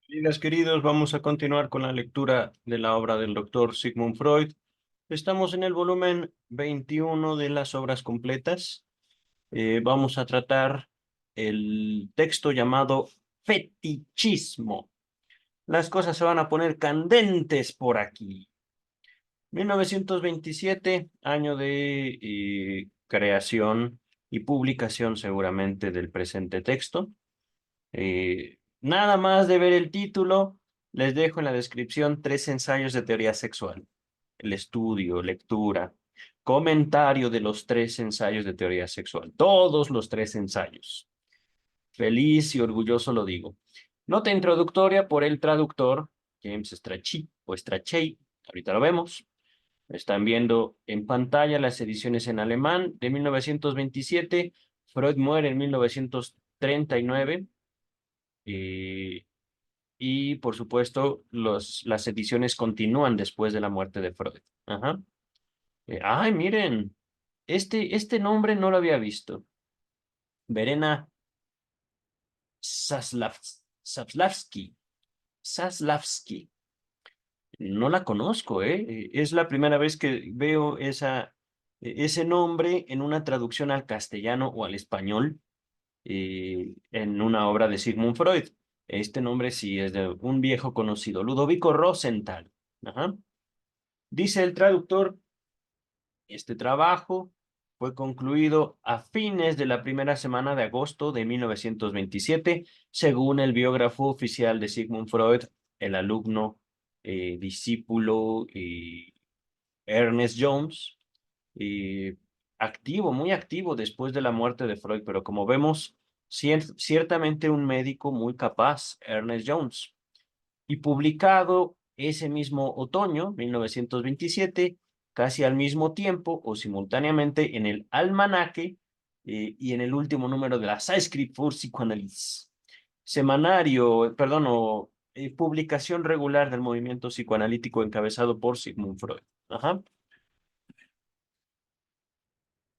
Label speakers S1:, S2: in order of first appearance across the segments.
S1: Queridas, queridos, vamos a continuar con la lectura de la obra del doctor Sigmund Freud. Estamos en el volumen 21 de las obras completas. Vamos a tratar el texto llamado Fetichismo. Las cosas se van a poner candentes por aquí. 1927, año de creación y publicación seguramente del presente texto. Nada más de ver el título, les dejo en la descripción 3 ensayos de teoría sexual. El estudio, lectura, comentario de los 3 ensayos de teoría sexual. Todos los 3 ensayos. Feliz y orgulloso lo digo. Nota introductoria por el traductor, James Strachey o Strachey. Ahorita lo vemos. Están viendo en pantalla las ediciones en alemán de 1927. Freud muere en 1939. Eh, y por supuesto, las ediciones continúan después de la muerte de Freud. Ajá. Ay, miren, este nombre no lo había visto. Verena Zaslavsky. Zaslavsky. No la conozco, ¿eh? Es la primera vez que veo ese nombre en una traducción al castellano o al español en una obra de Sigmund Freud. Este nombre sí es de un viejo conocido, Ludovico Rosenthal. Ajá. Dice el traductor, este trabajo fue concluido a fines de la primera semana de agosto de 1927, según el biógrafo oficial de Sigmund Freud, el alumno, discípulo Ernest Jones, eh, activo, muy activo después de la muerte de Freud, pero como vemos, ciertamente un médico muy capaz, Ernest Jones, y publicado ese mismo otoño, 1927, casi al mismo tiempo o simultáneamente en el Almanaque y en el último número de la Zeitschrift für Psychoanalyse, semanario, perdón, o publicación regular del movimiento psicoanalítico encabezado por Sigmund Freud. Ajá.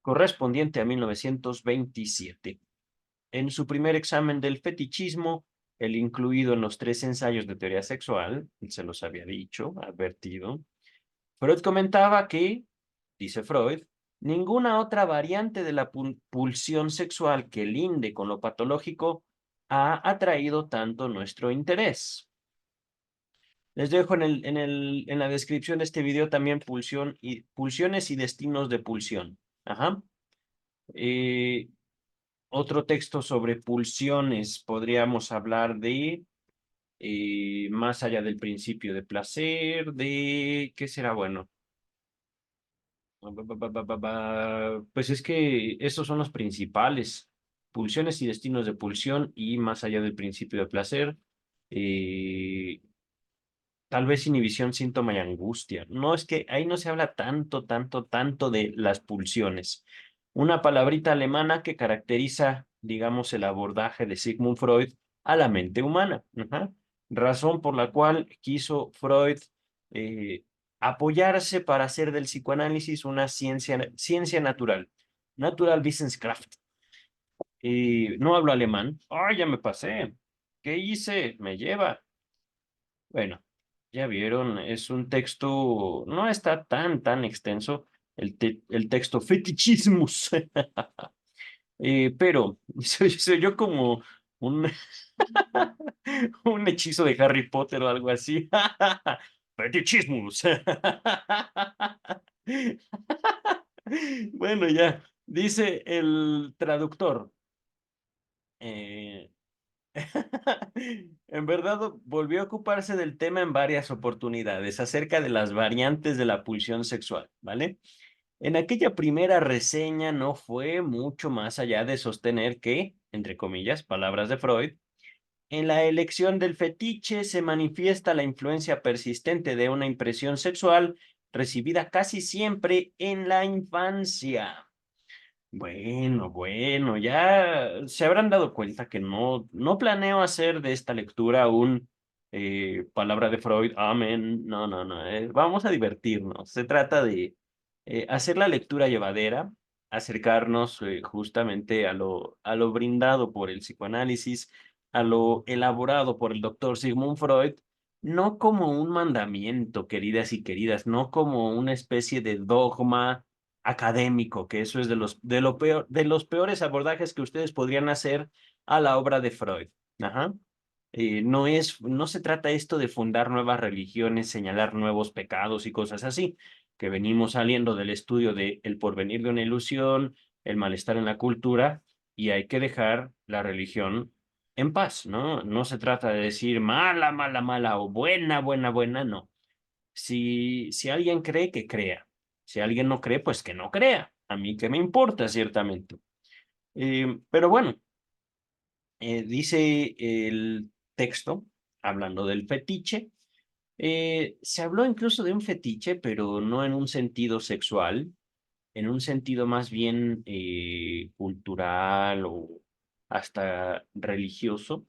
S1: Correspondiente a 1927. En su primer examen del fetichismo, el incluido en los 3 ensayos de teoría sexual, se los había dicho, advertido, Freud comentaba que, dice Freud, ninguna otra variante de la pulsión sexual que linde con lo patológico ha atraído tanto nuestro interés. Les dejo en la descripción de este video también pulsiones y destinos de pulsión. Ajá. Eh, Otro texto sobre pulsiones, podríamos hablar de más allá del principio de placer, de ¿qué será bueno? Pues es que esos son los principales, pulsiones y destinos de pulsión y más allá del principio de placer, eh, tal vez inhibición, síntoma y angustia. No, es que ahí no se habla tanto, tanto, tanto de las pulsiones. Una palabrita alemana que caracteriza, digamos, el abordaje de Sigmund Freud a la mente humana. Ajá. Razón por la cual quiso Freud eh, apoyarse para hacer del psicoanálisis una ciencia natural. Naturalwissenschaft. No hablo alemán. ¡Ay, ya me pasé! ¿Qué hice? Me lleva. Bueno, ya vieron, es un texto, no está tan extenso, el texto Fetichismus, pero soy yo como un, un hechizo de Harry Potter o algo así. Fetichismus. Bueno, ya, dice el traductor. eh, En verdad, volvió a ocuparse del tema en varias oportunidades acerca de las variantes de la pulsión sexual, ¿vale? En aquella primera reseña no fue mucho más allá de sostener que, entre comillas, palabras de Freud, en la elección del fetiche se manifiesta la influencia persistente de una impresión sexual recibida casi siempre en la infancia. Bueno, ya se habrán dado cuenta que no planeo hacer de esta lectura un palabra de Freud, amén, no, vamos a divertirnos. Se trata de hacer la lectura llevadera, acercarnos justamente a lo brindado por el psicoanálisis, a lo elaborado por el doctor Sigmund Freud, no como un mandamiento, queridas y queridas, no como una especie de dogma académico, que eso es de los peores abordajes que ustedes podrían hacer a la obra de Freud. Ajá. No se trata esto de fundar nuevas religiones, señalar nuevos pecados y cosas así, que venimos saliendo del estudio de El porvenir de una ilusión, el malestar en la cultura, y hay que dejar la religión en paz, ¿no? No se trata de decir mala, mala, mala o buena, buena, buena, no. Si alguien cree, que crea. Si alguien no cree, pues que no crea. A mí qué me importa, ciertamente. Pero bueno, dice el texto, hablando del fetiche, se habló incluso de un fetiche, pero no en un sentido sexual, en un sentido más bien cultural o hasta religioso.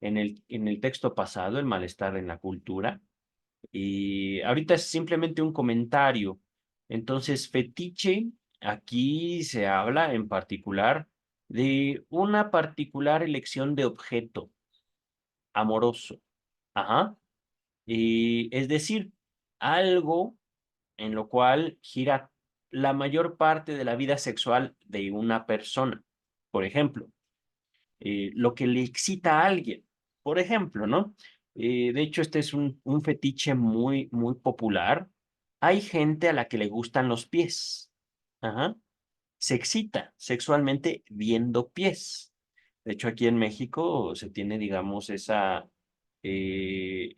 S1: En el texto pasado, el malestar en la cultura. Y ahorita es simplemente un comentario. Entonces, fetiche, aquí se habla en particular de una particular elección de objeto amoroso. Ajá. Y es decir, algo en lo cual gira la mayor parte de la vida sexual de una persona. Por ejemplo, lo que le excita a alguien. Por ejemplo, ¿no? De hecho, este es un fetiche muy, muy popular. Hay gente a la que le gustan los pies. Ajá. Se excita sexualmente viendo pies. De hecho, aquí en México se tiene, digamos, eh,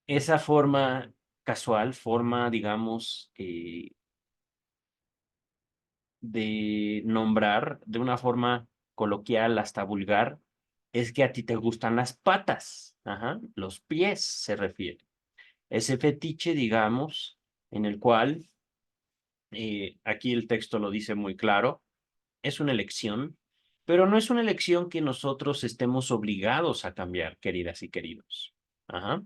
S1: esa forma casual, forma, digamos, de nombrar de una forma coloquial hasta vulgar, es que a ti te gustan las patas, ajá, los pies se refiere. Ese fetiche, digamos, en el cual, aquí el texto lo dice muy claro, es una elección, pero no es una elección que nosotros estemos obligados a cambiar, queridas y queridos. Ajá.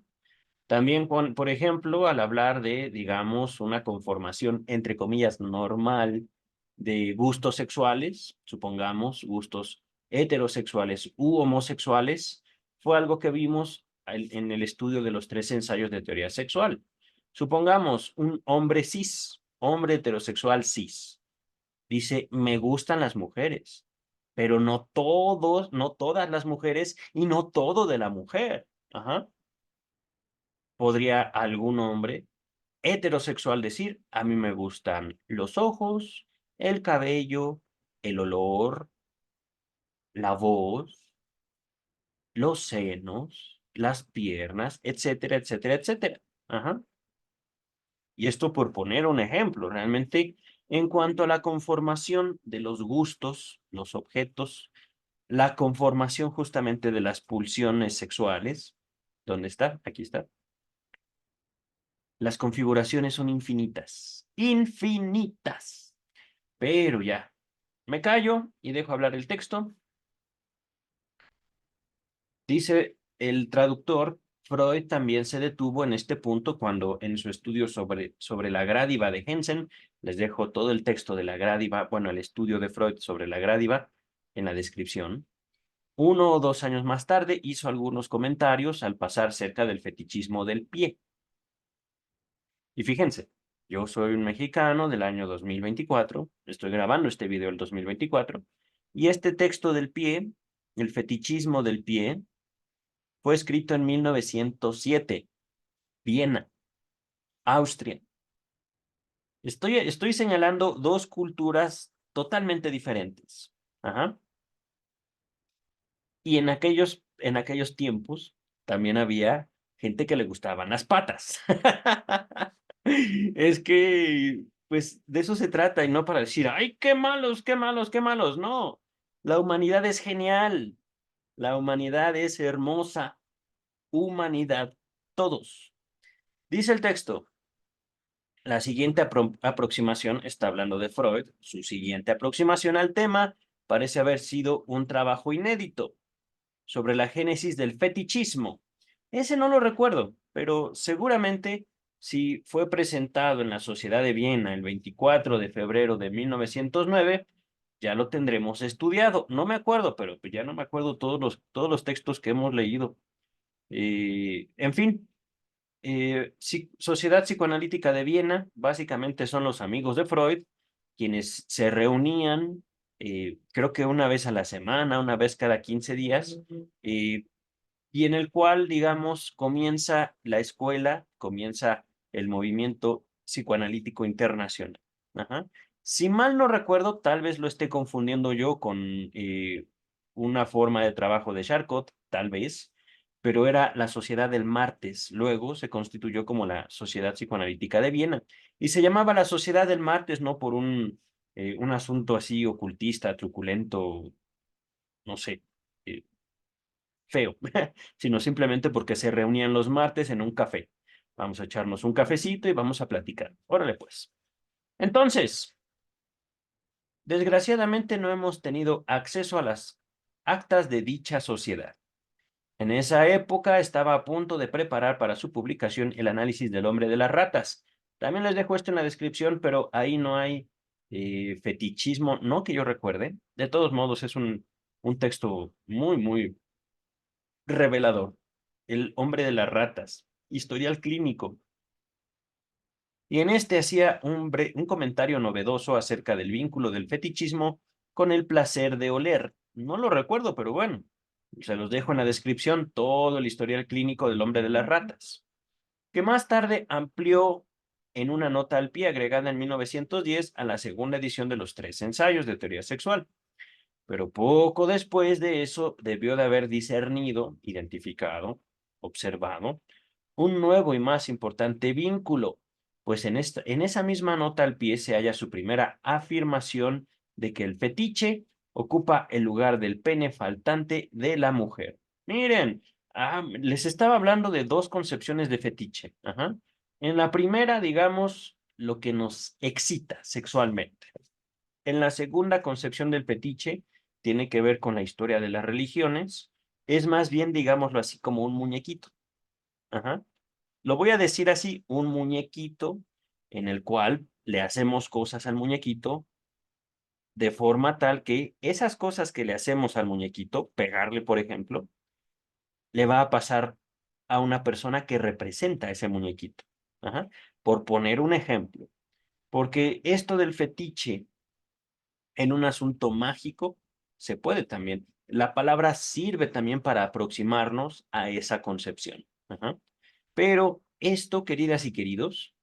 S1: También, por ejemplo, al hablar de, digamos, una conformación, entre comillas, normal de gustos sexuales, supongamos gustos heterosexuales u homosexuales, fue algo que vimos en el estudio de los 3 ensayos de teoría sexual. Supongamos un hombre cis, hombre heterosexual cis, dice, me gustan las mujeres, pero no todos, no todas las mujeres y no todo de la mujer. Ajá. Podría algún hombre heterosexual decir, a mí me gustan los ojos, el cabello, el olor, la voz, los senos, las piernas, etcétera, etcétera, etcétera. Ajá. Y esto por poner un ejemplo, realmente en cuanto a la conformación de los gustos, los objetos, la conformación justamente de las pulsiones sexuales, ¿dónde está? Aquí está. Las configuraciones son infinitas, infinitas. Pero ya, me callo y dejo hablar el texto. Dice el traductor, Freud también se detuvo en este punto cuando en su estudio sobre la grádiva de Hensen, les dejo todo el texto de la grádiva, bueno, el estudio de Freud sobre la grádiva en la descripción. 1 o 2 años más tarde hizo algunos comentarios al pasar cerca del fetichismo del pie. Y fíjense, yo soy un mexicano del año 2024, estoy grabando este video el 2024, y este texto del pie, el fetichismo del pie, fue escrito en 1907, Viena, Austria. Estoy señalando dos culturas totalmente diferentes. Ajá. Y en aquellos tiempos también había gente que le gustaban las patas. Es que, pues, de eso se trata y no para decir, ay, qué malos, qué malos, qué malos. No, la humanidad es genial. La humanidad es hermosa. Humanidad, todos. Dice el texto, la siguiente aproximación está hablando de Freud. Su siguiente aproximación al tema parece haber sido un trabajo inédito sobre la génesis del fetichismo. Ese no lo recuerdo, pero seguramente si fue presentado en la Sociedad de Viena el 24 de febrero de 1909, ya lo tendremos estudiado. No me acuerdo, pero pues ya no me acuerdo todos los textos que hemos leído. En fin, Sociedad Psicoanalítica de Viena, básicamente son los amigos de Freud, quienes se reunían, creo que una vez a la semana, una vez cada 15 días, eh, y en el cual, digamos, comienza la escuela, comienza el movimiento psicoanalítico internacional. Ajá. Si mal no recuerdo, tal vez lo esté confundiendo yo con una forma de trabajo de Charcot, tal vez, pero era la Sociedad del Martes. Luego se constituyó como la Sociedad Psicoanalítica de Viena y se llamaba la Sociedad del Martes no por un asunto así ocultista, truculento, no sé, feo, sino simplemente porque se reunían los martes en un café. Vamos a echarnos un cafecito y vamos a platicar. Órale, pues. Entonces, desgraciadamente no hemos tenido acceso a las actas de dicha sociedad. En esa época estaba a punto de preparar para su publicación el análisis del hombre de las ratas. También les dejo esto en la descripción, pero ahí no hay fetichismo, no que yo recuerde. De todos modos, es un texto muy revelador. El hombre de las ratas, historial clínico. Y en este hacía un comentario novedoso acerca del vínculo del fetichismo con el placer de oler. No lo recuerdo, pero bueno, se los dejo en la descripción todo el historial clínico del hombre de las ratas, que más tarde amplió en una nota al pie agregada en 1910 a la segunda edición de los 3 ensayos de teoría sexual. Pero poco después de eso debió de haber discernido, identificado, observado un nuevo y más importante vínculo, pues en esa misma nota al pie se halla su primera afirmación de que el fetiche ocupa el lugar del pene faltante de la mujer. Miren, les estaba hablando de dos concepciones de fetiche. Ajá. En la primera, digamos, lo que nos excita sexualmente. En la segunda concepción del fetiche, tiene que ver con la historia de las religiones, es más bien, digámoslo así, como un muñequito. Ajá. Lo voy a decir así, un muñequito en el cual le hacemos cosas al muñequito de forma tal que esas cosas que le hacemos al muñequito, pegarle, por ejemplo, le va a pasar a una persona que representa a ese muñequito. Ajá. Por poner un ejemplo, porque esto del fetiche en un asunto mágico se puede también. La palabra sirve también para aproximarnos a esa concepción. Ajá. Pero esto, queridas y queridos,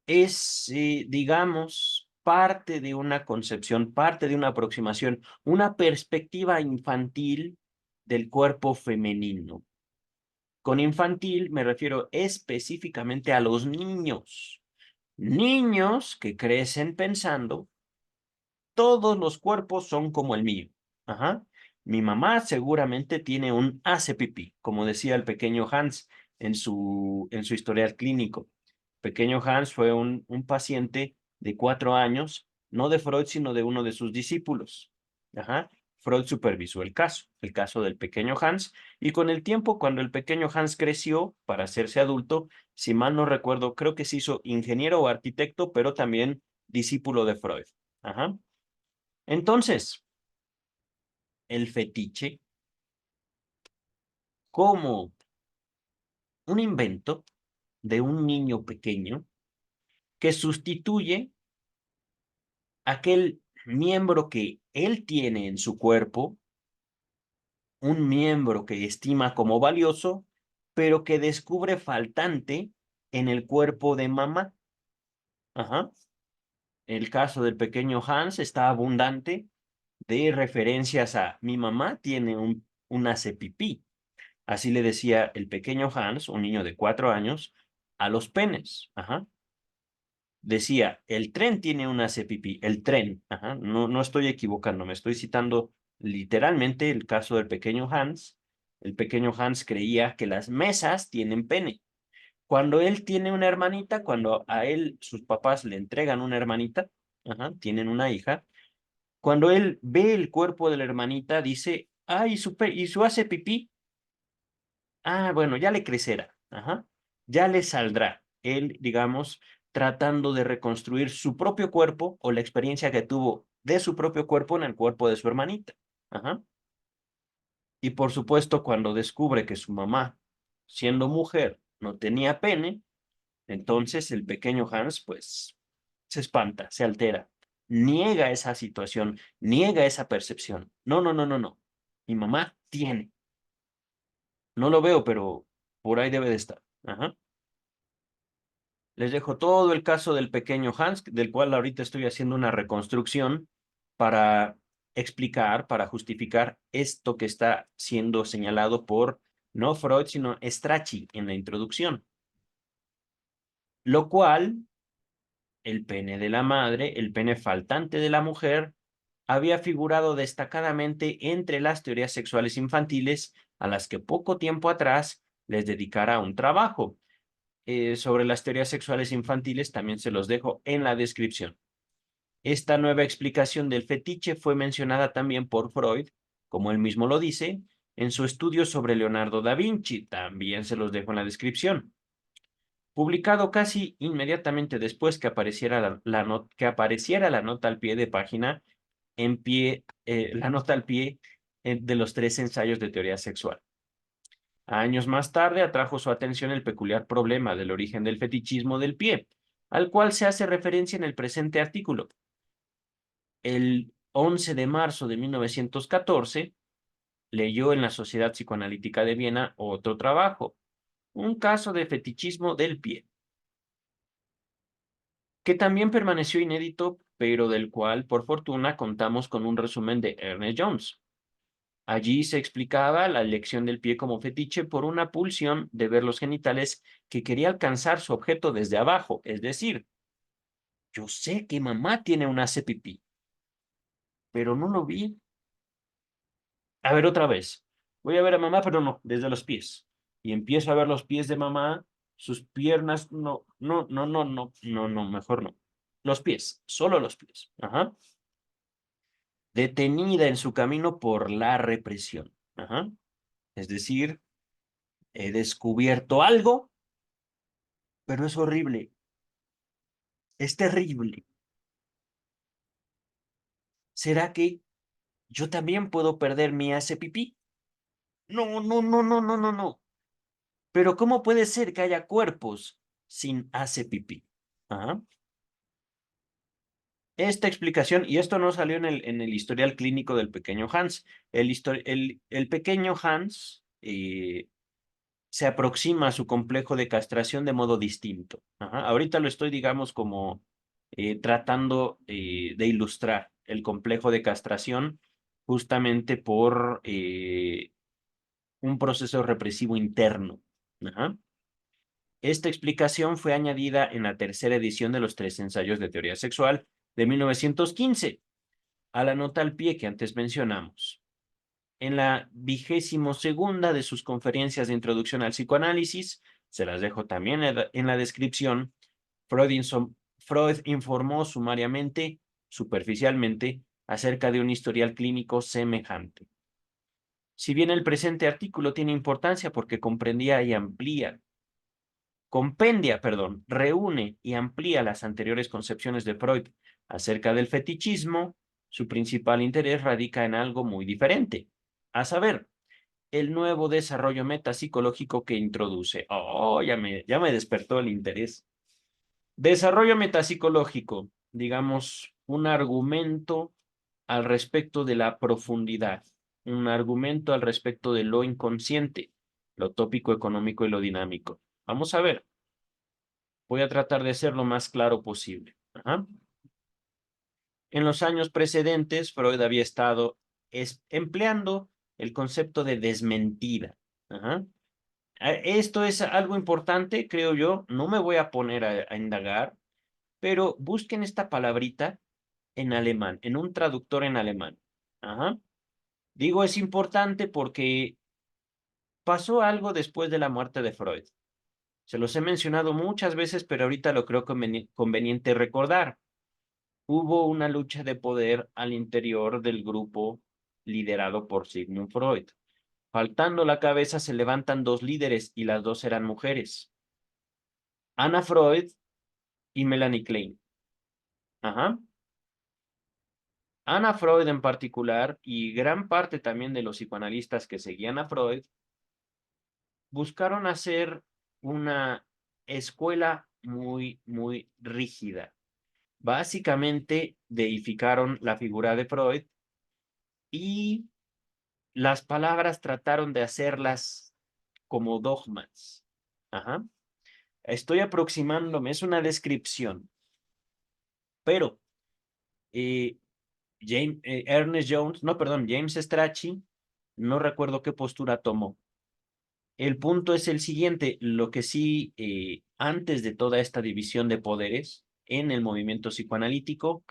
S1: es, digamos, parte de una concepción, parte de una aproximación, una perspectiva infantil del cuerpo femenino. Con infantil me refiero específicamente a los niños. Niños que crecen pensando, todos los cuerpos son como el mío. Ajá. Mi mamá seguramente tiene un hace pipí, como decía el pequeño Hans en su historial clínico. Pequeño Hans fue un paciente de 4 años, no de Freud, sino de uno de sus discípulos. Ajá. Freud supervisó el caso del pequeño Hans, y con el tiempo, cuando el pequeño Hans creció para hacerse adulto, si mal no recuerdo, creo que se hizo ingeniero o arquitecto, pero también discípulo de Freud. Ajá. Entonces, el fetiche como un invento de un niño pequeño que sustituye aquel miembro que él tiene en su cuerpo, un miembro que estima como valioso, pero que descubre faltante en el cuerpo de mamá. Ajá. El caso del pequeño Hans está abundante de referencias a mi mamá tiene un hace pipí. Así le decía el pequeño Hans, un niño de 4 años, a los penes. Ajá. Decía, el tren tiene una pipí, el tren. Ajá. No, no estoy equivocando, me estoy citando literalmente el caso del pequeño Hans. El pequeño Hans creía que las mesas tienen pene. Cuando él tiene una hermanita, cuando a él sus papás le entregan una hermanita, ajá, tienen una hija, cuando él ve el cuerpo de la hermanita, dice, ah, ¿y su hace pipí? Ah, bueno, ya le crecerá, ajá, ya le saldrá. Él, digamos, tratando de reconstruir su propio cuerpo o la experiencia que tuvo de su propio cuerpo en el cuerpo de su hermanita. Ajá. Y por supuesto, cuando descubre que su mamá, siendo mujer, no tenía pene, entonces el pequeño Hans, pues, se espanta, se altera, niega esa situación, niega esa percepción. No, no, no, no, no. Mi mamá tiene. No lo veo, pero por ahí debe de estar. Ajá. Les dejo todo el caso del pequeño Hans, del cual ahorita estoy haciendo una reconstrucción para explicar, para justificar esto que está siendo señalado por no Freud, sino Strachey en la introducción. Lo cual, el pene de la madre, el pene faltante de la mujer, había figurado destacadamente entre las teorías sexuales infantiles a las que poco tiempo atrás les dedicara un trabajo. Sobre las teorías sexuales infantiles también se los dejo en la descripción. Esta nueva explicación del fetiche fue mencionada también por Freud, como él mismo lo dice, en su estudio sobre Leonardo da Vinci, también se los dejo en la descripción. Publicado casi inmediatamente después que apareciera la nota al pie de página, la nota al pie de los 3 ensayos de teoría sexual. Años más tarde atrajo su atención el peculiar problema del origen del fetichismo del pie, al cual se hace referencia en el presente artículo. El 11 de marzo de 1914, leyó en la Sociedad Psicoanalítica de Viena otro trabajo, un caso de fetichismo del pie, que también permaneció inédito, pero del cual, por fortuna, contamos con un resumen de Ernest Jones. Allí se explicaba la elección del pie como fetiche por una pulsión de ver los genitales que quería alcanzar su objeto desde abajo, es decir, yo sé que mamá tiene un hace pipí, pero no lo vi. A ver otra vez. Voy a ver a mamá, pero no, desde los pies. Y empiezo a ver los pies de mamá, sus piernas, no, no, no, no, no, no, no, mejor no. Los pies, solo los pies. Ajá. Detenida en su camino por la represión. Ajá. Es decir, he descubierto algo, pero es horrible, es terrible. ¿Será que yo también puedo perder mi hace pipí? No, no, no, no, no, no, no. Pero ¿cómo puede ser que haya cuerpos sin hace pipí? Ajá. Esta explicación, y esto no salió en el historial clínico del pequeño Hans, el pequeño Hans se aproxima a su complejo de castración de modo distinto. Ajá. Ahorita lo estoy, digamos, como tratando de ilustrar el complejo de castración justamente por un proceso represivo interno. Ajá. Esta explicación fue añadida en la tercera edición de los 3 ensayos de teoría sexual de 1915, a la nota al pie que antes mencionamos. En la 22ª de sus conferencias de introducción al psicoanálisis, se las dejo también en la descripción, Freud informó sumariamente, superficialmente, acerca de un historial clínico semejante. Si bien el presente artículo tiene importancia porque reúne y amplía las anteriores concepciones de Freud acerca del fetichismo, su principal interés radica en algo muy diferente, a saber, el nuevo desarrollo metapsicológico que introduce. Oh, ya me despertó el interés. Desarrollo metapsicológico, digamos, un argumento al respecto de la profundidad, un argumento al respecto de lo inconsciente, lo tópico económico y lo dinámico. Vamos a ver. Voy a tratar de ser lo más claro posible. Ajá. En los años precedentes, Freud había estado empleando el concepto de desmentida. Ajá. Esto es algo importante, creo yo. No me voy a poner a indagar, pero busquen esta palabrita en alemán, en un traductor en alemán. Ajá. Digo, es importante porque pasó algo después de la muerte de Freud. Se los he mencionado muchas veces, pero ahorita lo creo conveniente recordar. Hubo una lucha de poder al interior del grupo liderado por Sigmund Freud. Faltando la cabeza se levantan 2 líderes y las dos eran mujeres. Anna Freud y Melanie Klein. Ajá. Ana Freud en particular y gran parte también de los psicoanalistas que seguían a Freud buscaron hacer una escuela muy, muy rígida. Básicamente deificaron la figura de Freud y las palabras trataron de hacerlas como dogmas. Ajá. Estoy aproximándome, es una descripción, pero eh, Ernest Jones, no, perdón, James Strachey, no recuerdo qué postura tomó. El punto es el siguiente, lo que sí, antes de toda esta división de poderes en el movimiento psicoanalítico,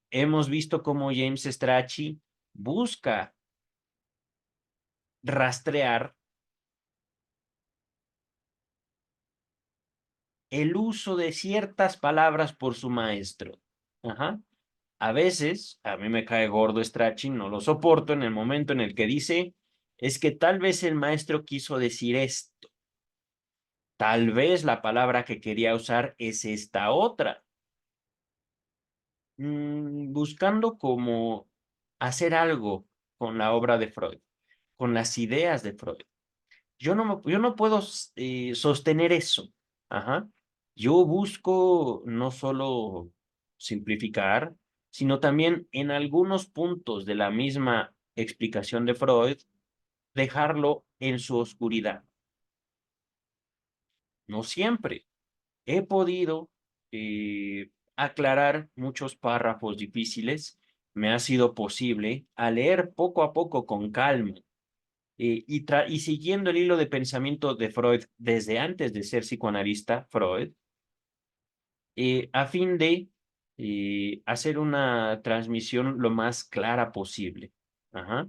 S1: hemos visto cómo James Strachey busca rastrear el uso de ciertas palabras por su maestro. Ajá. A veces, a mí me cae gordo Strachey, no lo soporto en el momento en el que dice, es que tal vez el maestro quiso decir esto, tal vez la palabra que quería usar es esta otra. Buscando como hacer algo con la obra de Freud, con las ideas de Freud. Yo no puedo sostener eso. Ajá. Yo busco no solo simplificar, sino también en algunos puntos de la misma explicación de Freud, dejarlo en su oscuridad. No siempre. He podido aclarar muchos párrafos difíciles. Me ha sido posible a leer poco a poco con calma y siguiendo el hilo de pensamiento de Freud desde antes de ser psicoanalista, Freud, a fin de hacer una transmisión lo más clara posible. Ajá.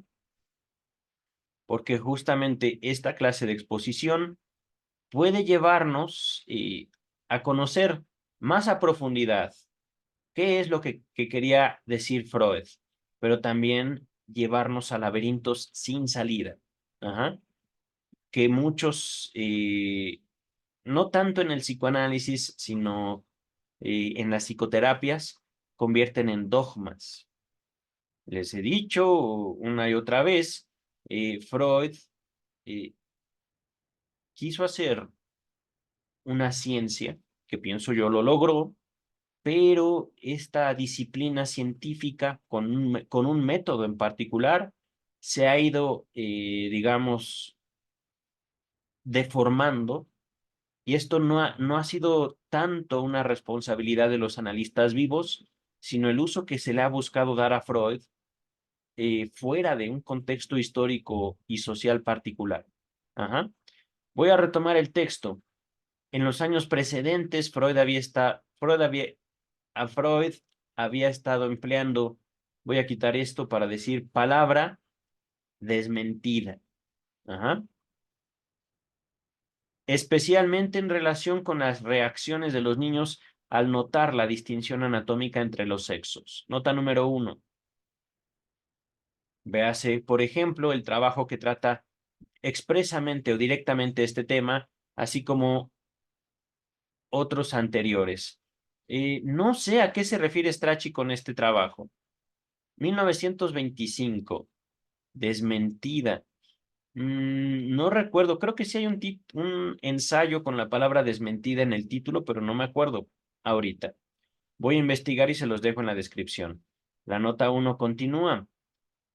S1: Porque justamente esta clase de exposición puede llevarnos a conocer más a profundidad qué es lo que quería decir Freud, pero también llevarnos a laberintos sin salida. Ajá. Que muchos no tanto en el psicoanálisis, sino en las psicoterapias, convierten en dogmas. Les he dicho una y otra vez, Freud eh, quiso hacer una ciencia, que pienso yo lo logró, pero esta disciplina científica con un método en particular se ha ido, digamos, deformando. Y esto no ha sido tanto una responsabilidad de los analistas vivos, sino el uso que se le ha buscado dar a Freud fuera de un contexto histórico y social particular. Ajá. Voy a retomar el texto. En los años precedentes, a Freud había estado empleando, voy a quitar esto para decir palabra desmentida. Ajá. Especialmente en relación con las reacciones de los niños al notar la distinción anatómica entre los sexos. Nota número 1. Véase, por ejemplo, el trabajo que trata expresamente o directamente este tema, así como otros anteriores. No sé a qué se refiere Strachey con este trabajo. 1925, desmentida. No recuerdo, creo que sí hay un ensayo con la palabra desmentida en el título, pero no me acuerdo ahorita. Voy a investigar y se los dejo en la descripción. La nota 1 continúa.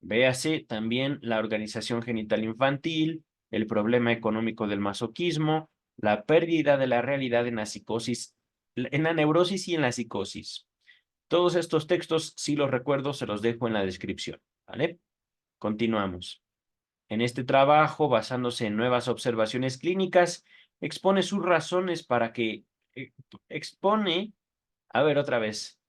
S1: Véase también la organización genital infantil, el problema económico del masoquismo, la pérdida de la realidad en la psicosis, en la neurosis y en la psicosis. Todos estos textos, si los recuerdo, se los dejo en la descripción. ¿Vale? Continuamos. En este trabajo, basándose en nuevas observaciones clínicas, expone sus razones para que eh, expone, a ver otra vez,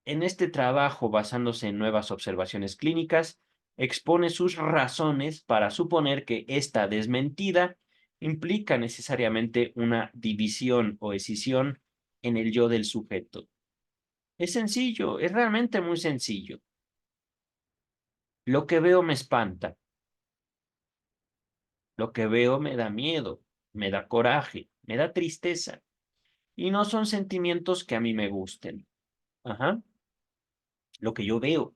S1: en este trabajo, basándose en nuevas observaciones clínicas, expone sus razones para suponer que esta desmentida implica necesariamente una división o escisión en el yo del sujeto. Es sencillo, es realmente muy sencillo. Lo que veo me espanta, lo que veo me da miedo, me da coraje, me da tristeza, y no son sentimientos que a mí me gusten. Ajá. lo que yo veo.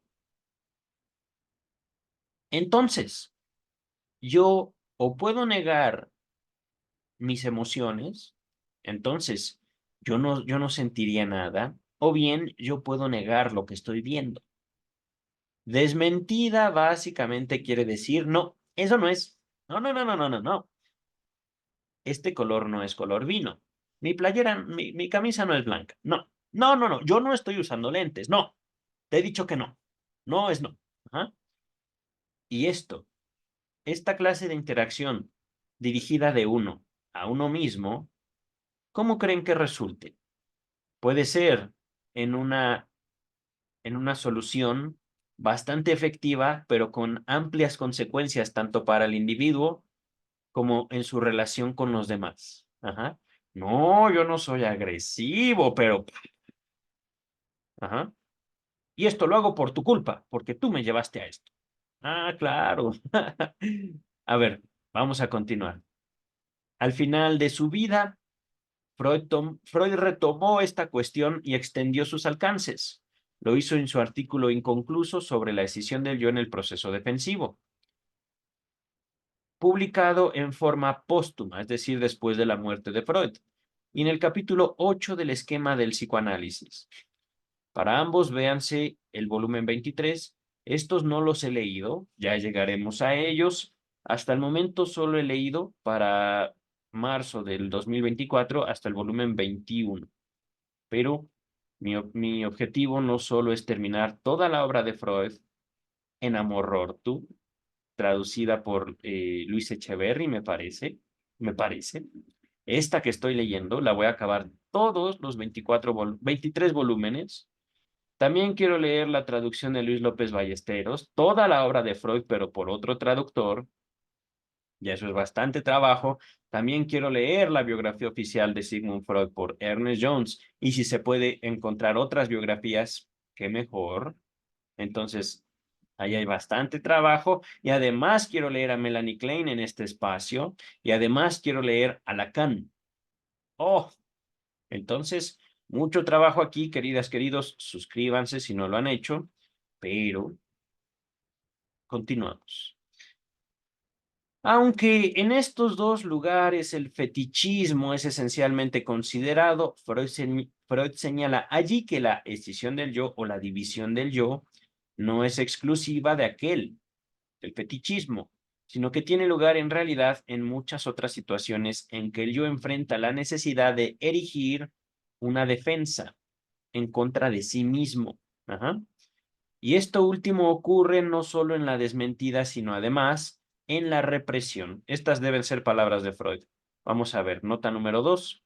S1: Entonces, yo o puedo negar mis emociones, entonces yo no sentiría nada, o bien yo puedo negar lo que estoy viendo. Desmentida básicamente quiere decir, no, eso no es. No, no, no, no, no, no, no. Este color no es color vino. Mi playera, mi camisa no es blanca. No, no, no, no. Yo no estoy usando lentes. No, te he dicho que no. No es no. Ajá. Y esta clase de interacción dirigida de uno a uno mismo, ¿cómo creen que resulte? Puede ser en una solución bastante efectiva, pero con amplias consecuencias tanto para el individuo como en su relación con los demás. Ajá. No, yo no soy agresivo, pero... Ajá. Y esto lo hago por tu culpa, porque tú me llevaste a esto. Ah, claro. A ver, vamos a continuar. Al final de su vida, Freud retomó esta cuestión y extendió sus alcances. Lo hizo en su artículo inconcluso sobre la decisión del yo en el proceso defensivo, publicado en forma póstuma, es decir, después de la muerte de Freud, y en el capítulo 8 del esquema del psicoanálisis. Para ambos, véanse el volumen 23. Estos no los he leído, ya llegaremos a ellos. Hasta el momento solo he leído para marzo del 2024 hasta el volumen 21. Pero mi objetivo no solo es terminar toda la obra de Freud en Amor Rortu, traducida por Luis Echeverry, me parece. Esta que estoy leyendo la voy a acabar todos los 23 volúmenes. También quiero leer la traducción de Luis López Ballesteros, toda la obra de Freud, pero por otro traductor. Ya eso es bastante trabajo. También quiero leer la biografía oficial de Sigmund Freud por Ernest Jones. Y si se puede encontrar otras biografías, qué mejor. Entonces, ahí hay bastante trabajo. Y además quiero leer a Melanie Klein en este espacio. Y además quiero leer a Lacan. Oh, entonces, mucho trabajo aquí, queridas, queridos. Suscríbanse si no lo han hecho. Pero continuamos. Aunque en estos dos lugares el fetichismo es esencialmente considerado, Freud señala allí que la escisión del yo o la división del yo no es exclusiva de aquel, el fetichismo, sino que tiene lugar en realidad en muchas otras situaciones en que el yo enfrenta la necesidad de erigir una defensa en contra de sí mismo. Ajá. Y esto último ocurre no solo en la desmentida, sino además en la represión. Estas deben ser palabras de Freud. Vamos a ver, nota número 2.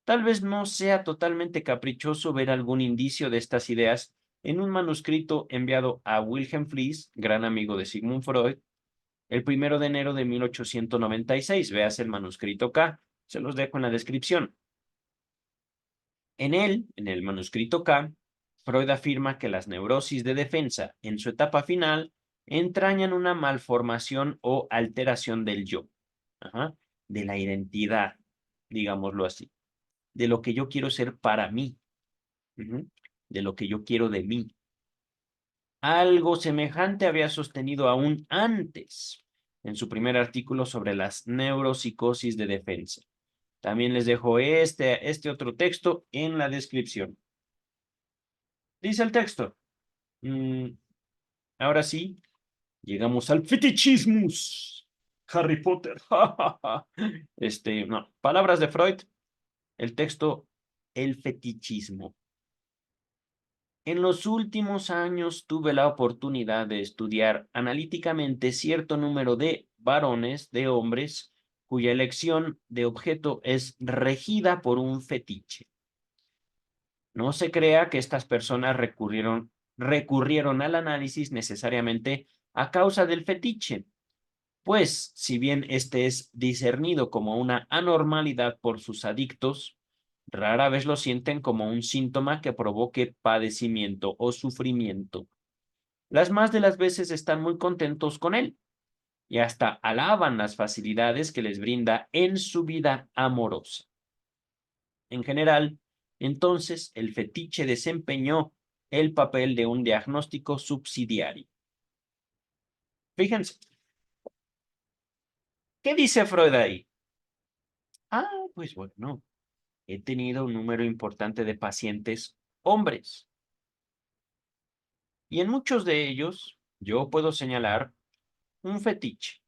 S1: Tal vez no sea totalmente caprichoso ver algún indicio de estas ideas en un manuscrito enviado a Wilhelm Fliess, gran amigo de Sigmund Freud, el 1 de enero de 1896. Veas el manuscrito K. Se los dejo en la descripción. En él, en el manuscrito K, Freud afirma que las neurosis de defensa en su etapa final entrañan una malformación o alteración del yo, ajá, de la identidad, digámoslo así, de lo que yo quiero ser para mí, de lo que yo quiero de mí. Algo semejante había sostenido aún antes en su primer artículo sobre las neuropsicosis de defensa. También les dejo este otro texto en la descripción. Dice el texto. Ahora sí, llegamos al fetichismus. Harry Potter. No, palabras de Freud. El texto, el fetichismo. En los últimos años tuve la oportunidad de estudiar analíticamente cierto número de varones, de hombres, cuya elección de objeto es regida por un fetiche. No se crea que estas personas recurrieron al análisis necesariamente a causa del fetiche, pues si bien este es discernido como una anormalidad por sus adictos, rara vez lo sienten como un síntoma que provoque padecimiento o sufrimiento. Las más de las veces están muy contentos con él y hasta alaban las facilidades que les brinda en su vida amorosa. En general, entonces, el fetiche desempeñó el papel de un diagnóstico subsidiario. Fíjense, ¿qué dice Freud ahí? Ah, pues bueno, he tenido un número importante de pacientes hombres y en muchos de ellos yo puedo señalar un fetiche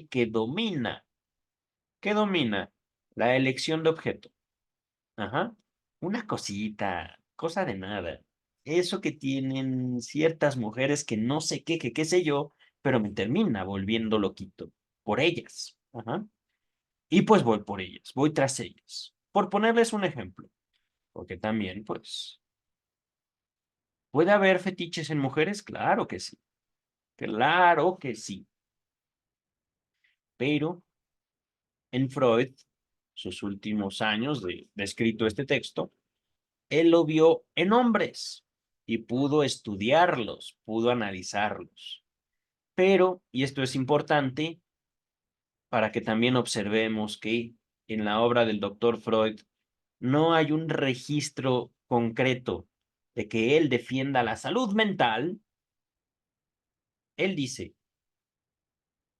S1: que domina la elección de objeto. Ajá, una cosita, cosa de nada. Eso que tienen ciertas mujeres que no sé qué, que qué sé yo, pero me termina volviendo loquito por ellas. Ajá. Y pues voy por ellas, voy tras ellas. Por ponerles un ejemplo, porque también, pues, ¿puede haber fetiches en mujeres? Claro que sí. Pero en Freud, sus últimos años de escrito este texto, él lo vio en hombres y pudo estudiarlos, pudo analizarlos. Pero, y esto es importante, para que también observemos que en la obra del doctor Freud no hay un registro concreto de que él defienda la salud mental. Él dice,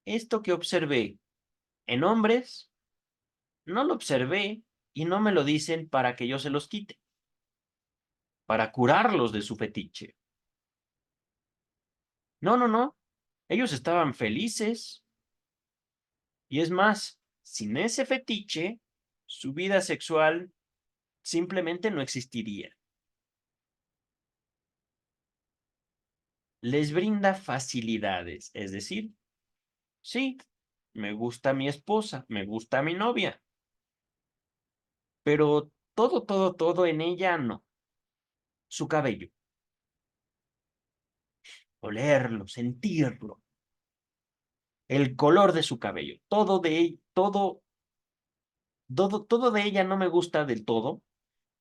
S1: esto que observé en hombres, no lo observé y no me lo dicen para que yo se los quite, para curarlos de su fetiche. No, no, no. Ellos estaban felices. Y es más, sin ese fetiche, su vida sexual simplemente no existiría. Les brinda facilidades, es decir, sí, me gusta mi esposa, me gusta mi novia, pero todo en ella no. Su cabello, olerlo, sentirlo, el color de su cabello, todo de ella no me gusta del todo,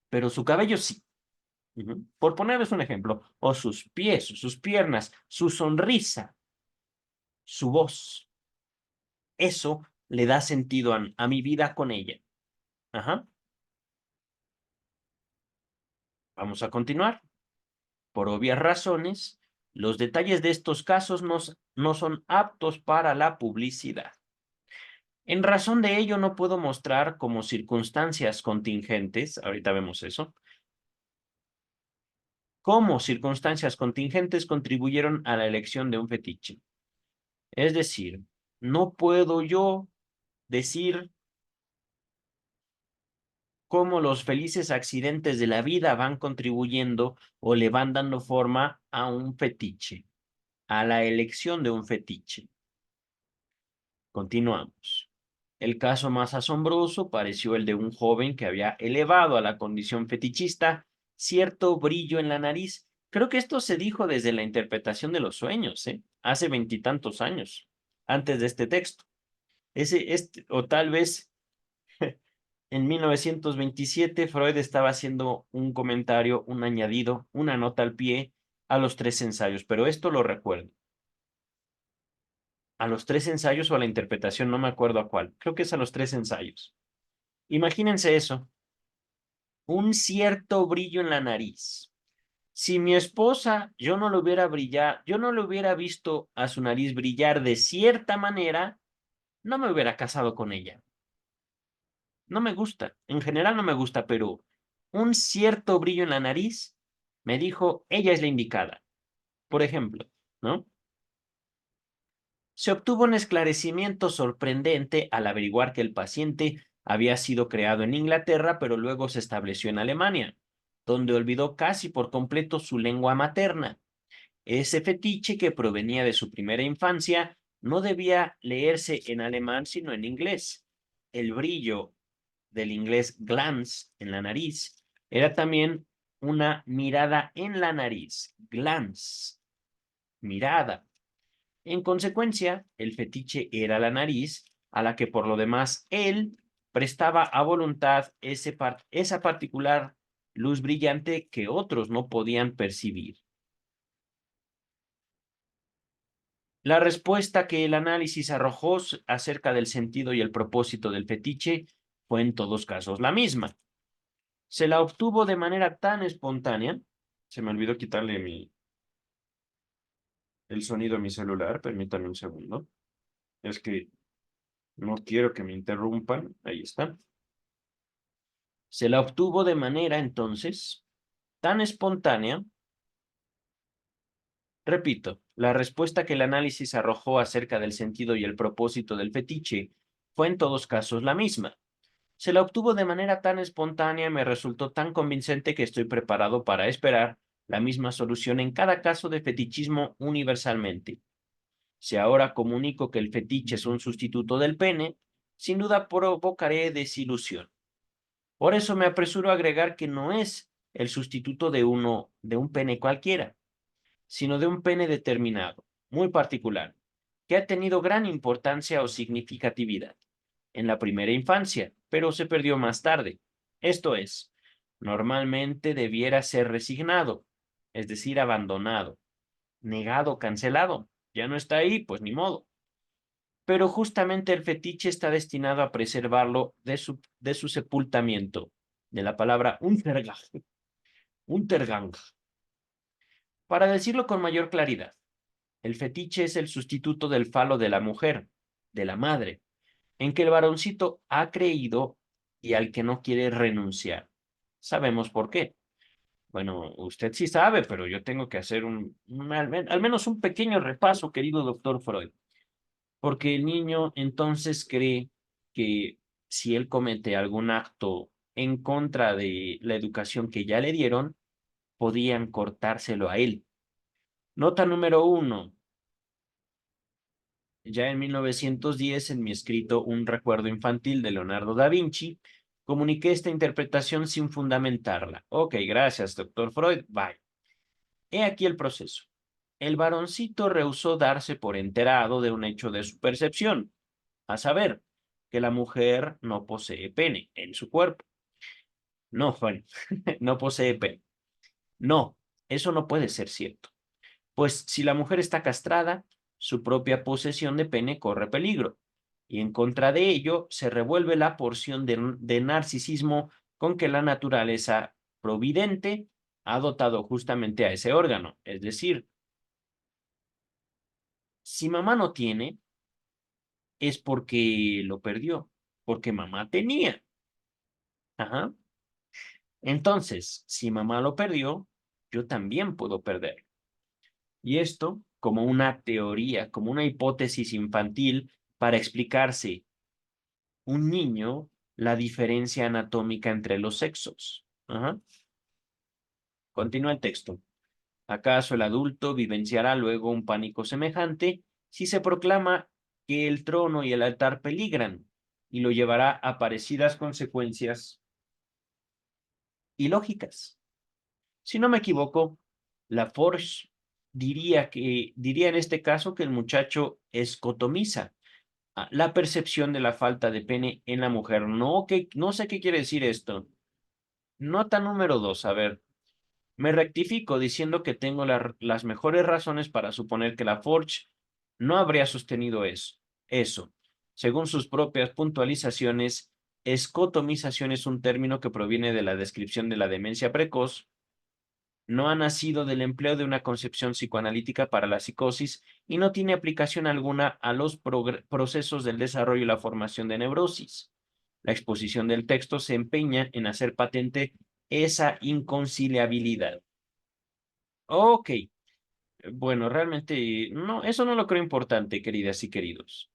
S1: pero su cabello sí. Ujú. Por ponerles un ejemplo, o sus pies, sus piernas, su sonrisa, su voz. Eso le da sentido a mi vida con ella. Ajá. Vamos a continuar. Por obvias razones, los detalles de estos casos no son aptos para la publicidad. En razón de ello, no puedo mostrar como circunstancias contingentes, ahorita vemos eso, cómo circunstancias contingentes contribuyeron a la elección de un fetiche. Es decir, no puedo yo decir cómo los felices accidentes de la vida van contribuyendo o le van dando forma a un fetiche, a la elección de un fetiche. Continuamos. El caso más asombroso pareció el de un joven que había elevado a la condición fetichista cierto brillo en la nariz. Creo que esto se dijo desde la interpretación de los sueños, ¿eh? Hace veintitantos años, antes de este texto. O tal vez en 1927, Freud estaba haciendo un comentario, un añadido, una nota al pie a los tres ensayos, pero esto lo recuerdo. A los tres ensayos o a la interpretación, no me acuerdo a cuál. Creo que es a los tres ensayos. Imagínense eso, un cierto brillo en la nariz. Si mi esposa, yo no le hubiera visto a su nariz brillar de cierta manera, no me hubiera casado con ella. No me gusta, en general no me gusta, pero un cierto brillo en la nariz me dijo, ella es la indicada. Por ejemplo, ¿no? Se obtuvo un esclarecimiento sorprendente al averiguar que el paciente había sido creado en Inglaterra, pero luego se estableció en Alemania, donde olvidó casi por completo su lengua materna. Ese fetiche que provenía de su primera infancia no debía leerse en alemán, sino en inglés. El brillo del inglés glance en la nariz era también una mirada en la nariz, glance, mirada. En consecuencia, el fetiche era la nariz, a la que por lo demás él prestaba a voluntad esa particular luz brillante que otros no podían percibir. La respuesta que el análisis arrojó acerca del sentido y el propósito del fetiche fue en todos casos la misma. Se la obtuvo de manera tan espontánea Se me olvidó quitarle el sonido a mi celular. Permítame un segundo. Es que no quiero que me interrumpan. Ahí está. Se la obtuvo de manera, entonces, tan espontánea. Repito, la respuesta que el análisis arrojó acerca del sentido y el propósito del fetiche fue en todos casos la misma. Se la obtuvo de manera tan espontánea y me resultó tan convincente que estoy preparado para esperar la misma solución en cada caso de fetichismo universalmente. Si ahora comunico que el fetiche es un sustituto del pene, sin duda provocaré desilusión. Por eso me apresuro a agregar que no es el sustituto de un pene cualquiera, sino de un pene determinado, muy particular, que ha tenido gran importancia o significatividad en la primera infancia, pero se perdió más tarde. Esto es, normalmente debiera ser resignado, es decir, abandonado, negado, cancelado. Ya no está ahí, pues ni modo. Pero justamente el fetiche está destinado a preservarlo de su sepultamiento, de la palabra Untergang. Para decirlo con mayor claridad, el fetiche es el sustituto del falo de la mujer, de la madre, en que el varoncito ha creído y al que no quiere renunciar. Sabemos por qué. Bueno, usted sí sabe, pero yo tengo que hacer al menos un pequeño repaso, querido doctor Freud, porque el niño entonces cree que si él comete algún acto en contra de la educación que ya le dieron, podían cortárselo a él. Nota número uno. Ya en 1910, en mi escrito Un recuerdo infantil de Leonardo da Vinci, comuniqué esta interpretación sin fundamentarla. Ok, gracias, doctor Freud. Bye. He aquí el proceso. El varoncito rehusó darse por enterado de un hecho de su percepción, a saber, que la mujer no posee pene en su cuerpo. No, Juan, no posee pene. No, eso no puede ser cierto. Pues si la mujer está castrada, su propia posesión de pene corre peligro, y en contra de ello se revuelve la porción de narcisismo con que la naturaleza providente ha dotado justamente a ese órgano. Es decir, si mamá no tiene, es porque lo perdió, porque mamá tenía. Ajá. Entonces, si mamá lo perdió, yo también puedo perder. Y esto como una teoría, como una hipótesis infantil para explicarse un niño la diferencia anatómica entre los sexos. Ajá. Continúa el texto. ¿Acaso el adulto vivenciará luego un pánico semejante si se proclama que el trono y el altar peligran y lo llevará a parecidas consecuencias ilógicas? Si no me equivoco, Laforge diría en este caso que el muchacho escotomiza la percepción de la falta de pene en la mujer. No, no sé qué quiere decir esto. Nota número dos, a ver, me rectifico diciendo que tengo las mejores razones para suponer que Laforge no habría sostenido eso. Según sus propias puntualizaciones, escotomización es un término que proviene de la descripción de la demencia precoz, no ha nacido del empleo de una concepción psicoanalítica para la psicosis y no tiene aplicación alguna a los procesos del desarrollo y la formación de neurosis. La exposición del texto se empeña en hacer patente esa inconciliabilidad. Ok, bueno, realmente no, eso no lo creo importante, queridas y queridos.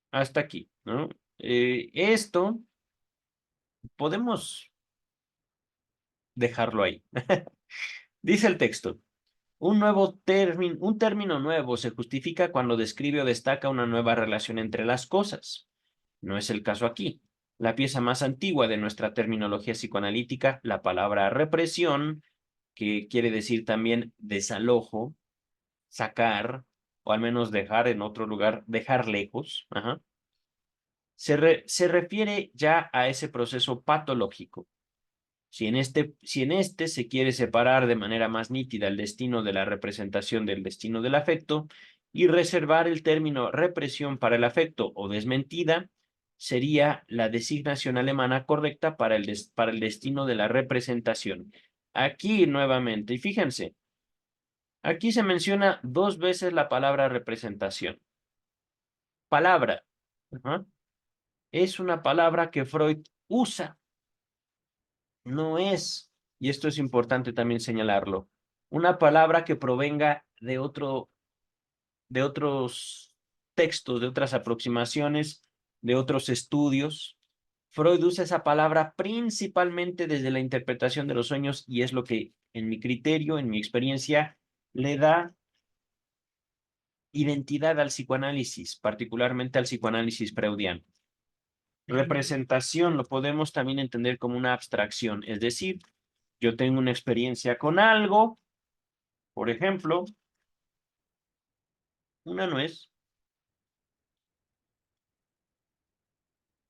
S1: Hasta aquí, ¿no? Esto podemos dejarlo ahí. Dice el texto. Un término nuevo se justifica cuando describe o destaca una nueva relación entre las cosas. No es el caso aquí. La pieza más antigua de nuestra terminología psicoanalítica, la palabra represión, que quiere decir también desalojo, sacar, o al menos dejar en otro lugar, dejar lejos, ajá, se refiere ya a ese proceso patológico. Si en este se quiere separar de manera más nítida el destino de la representación del destino del afecto y reservar el término represión para el afecto o desmentida, sería la designación alemana correcta para el destino de la representación. Aquí nuevamente, y fíjense, aquí se menciona 2 veces la palabra representación. Palabra. Ajá. Es una palabra que Freud usa. No es, y esto es importante también señalarlo, una palabra que provenga de otros textos, de otras aproximaciones, de otros estudios. Freud usa esa palabra principalmente desde la interpretación de los sueños y es lo que, en mi criterio, en mi experiencia, le da identidad al psicoanálisis, particularmente al psicoanálisis freudiano. Representación lo podemos también entender como una abstracción, es decir, yo tengo una experiencia con algo, por ejemplo, una nuez,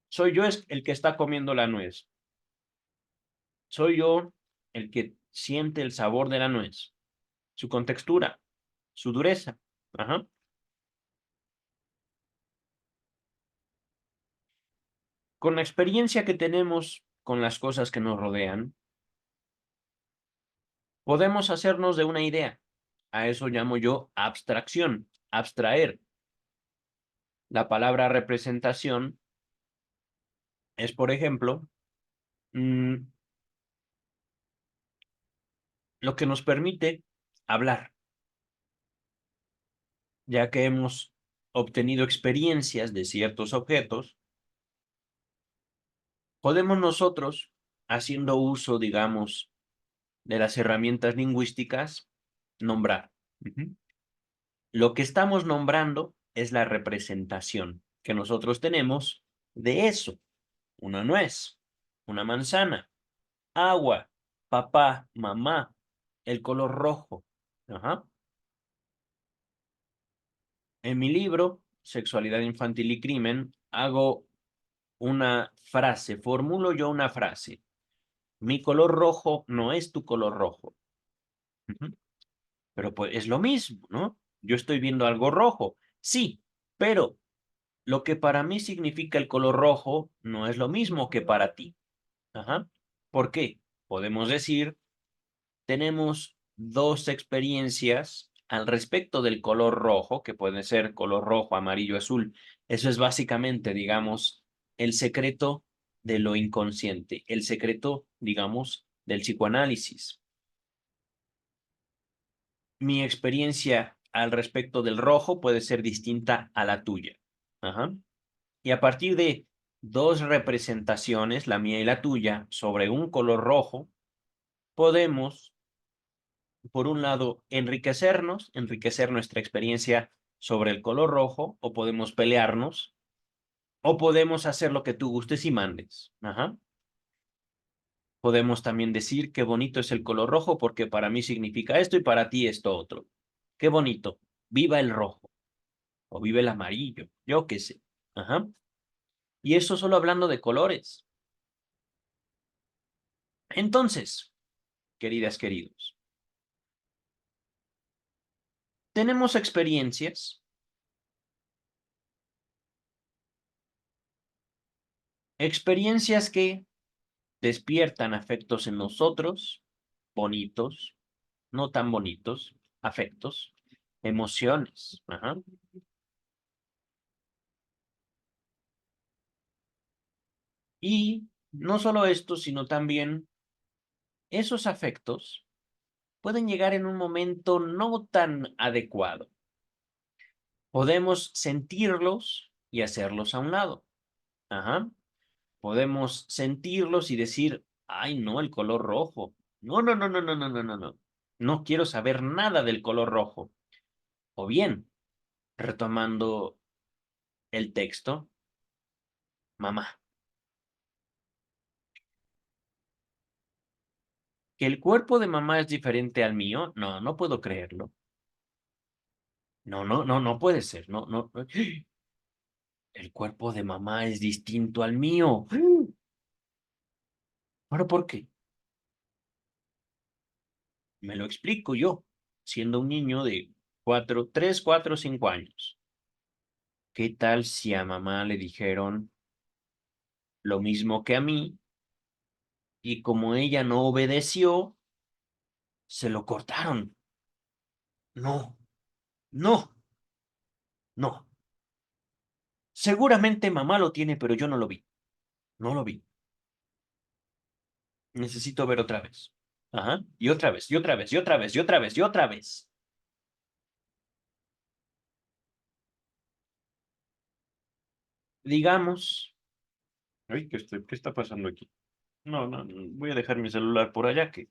S1: soy yo el que está comiendo la nuez, soy yo el que siente el sabor de la nuez, su contextura, su dureza. Ajá. Con la experiencia que tenemos con las cosas que nos rodean, podemos hacernos de una idea. A eso llamo yo abstracción, abstraer. La palabra representación es, por ejemplo, lo que nos permite hablar, ya que hemos obtenido experiencias de ciertos objetos, podemos nosotros, haciendo uso, digamos, de las herramientas lingüísticas, nombrar. Lo que estamos nombrando es la representación que nosotros tenemos de eso. Una nuez, una manzana, agua, papá, mamá, el color rojo. Ajá. En mi libro, Sexualidad infantil y crimen, hago una frase, formulo yo una frase. Mi color rojo no es tu color rojo. Pero pues es lo mismo, ¿no? Yo estoy viendo algo rojo. Sí, pero lo que para mí significa el color rojo no es lo mismo que para ti. Ajá. ¿Por qué? Podemos decir, tenemos dos experiencias al respecto del color rojo, que puede ser color rojo, amarillo, azul. Eso es básicamente, digamos, el secreto de lo inconsciente, el secreto, digamos, del psicoanálisis. Mi experiencia al respecto del rojo puede ser distinta a la tuya. Ajá. Y a partir de dos representaciones, la mía y la tuya, sobre un color rojo, podemos, por un lado, enriquecernos, enriquecer nuestra experiencia sobre el color rojo, o podemos pelearnos, o podemos hacer lo que tú gustes y mandes. Ajá. Podemos también decir qué bonito es el color rojo porque para mí significa esto y para ti esto otro. Qué bonito. Viva el rojo o viva el amarillo, yo qué sé. Ajá. Y eso solo hablando de colores. Entonces, queridas, queridos, tenemos experiencias que despiertan afectos en nosotros, bonitos, no tan bonitos, afectos, emociones. Ajá. Y no solo esto, sino también esos afectos pueden llegar en un momento no tan adecuado. Podemos sentirlos y hacerlos a un lado. Ajá. Podemos sentirlos y decir, ay, no, el color rojo. No, no, no, no, no, no, no, no, no. No quiero saber nada del color rojo. O bien, retomando el texto, mamá, que el cuerpo de mamá es diferente al mío, no, no puedo creerlo. No, no, no, no puede ser. No, no. El cuerpo de mamá es distinto al mío. ¿Pero por qué? Me lo explico yo, siendo un niño de 3, 4, 5 años. ¿Qué tal si a mamá le dijeron lo mismo que a mí y como ella no obedeció, Se lo cortaron. No, no, no. Seguramente mamá lo tiene, pero yo no lo vi. No lo vi. Necesito ver otra vez. Ajá. Y otra vez, y otra vez, y otra vez, y otra vez, y otra vez. Digamos. Ay, ¿qué está pasando aquí? No, no, no, voy a dejar mi celular por allá que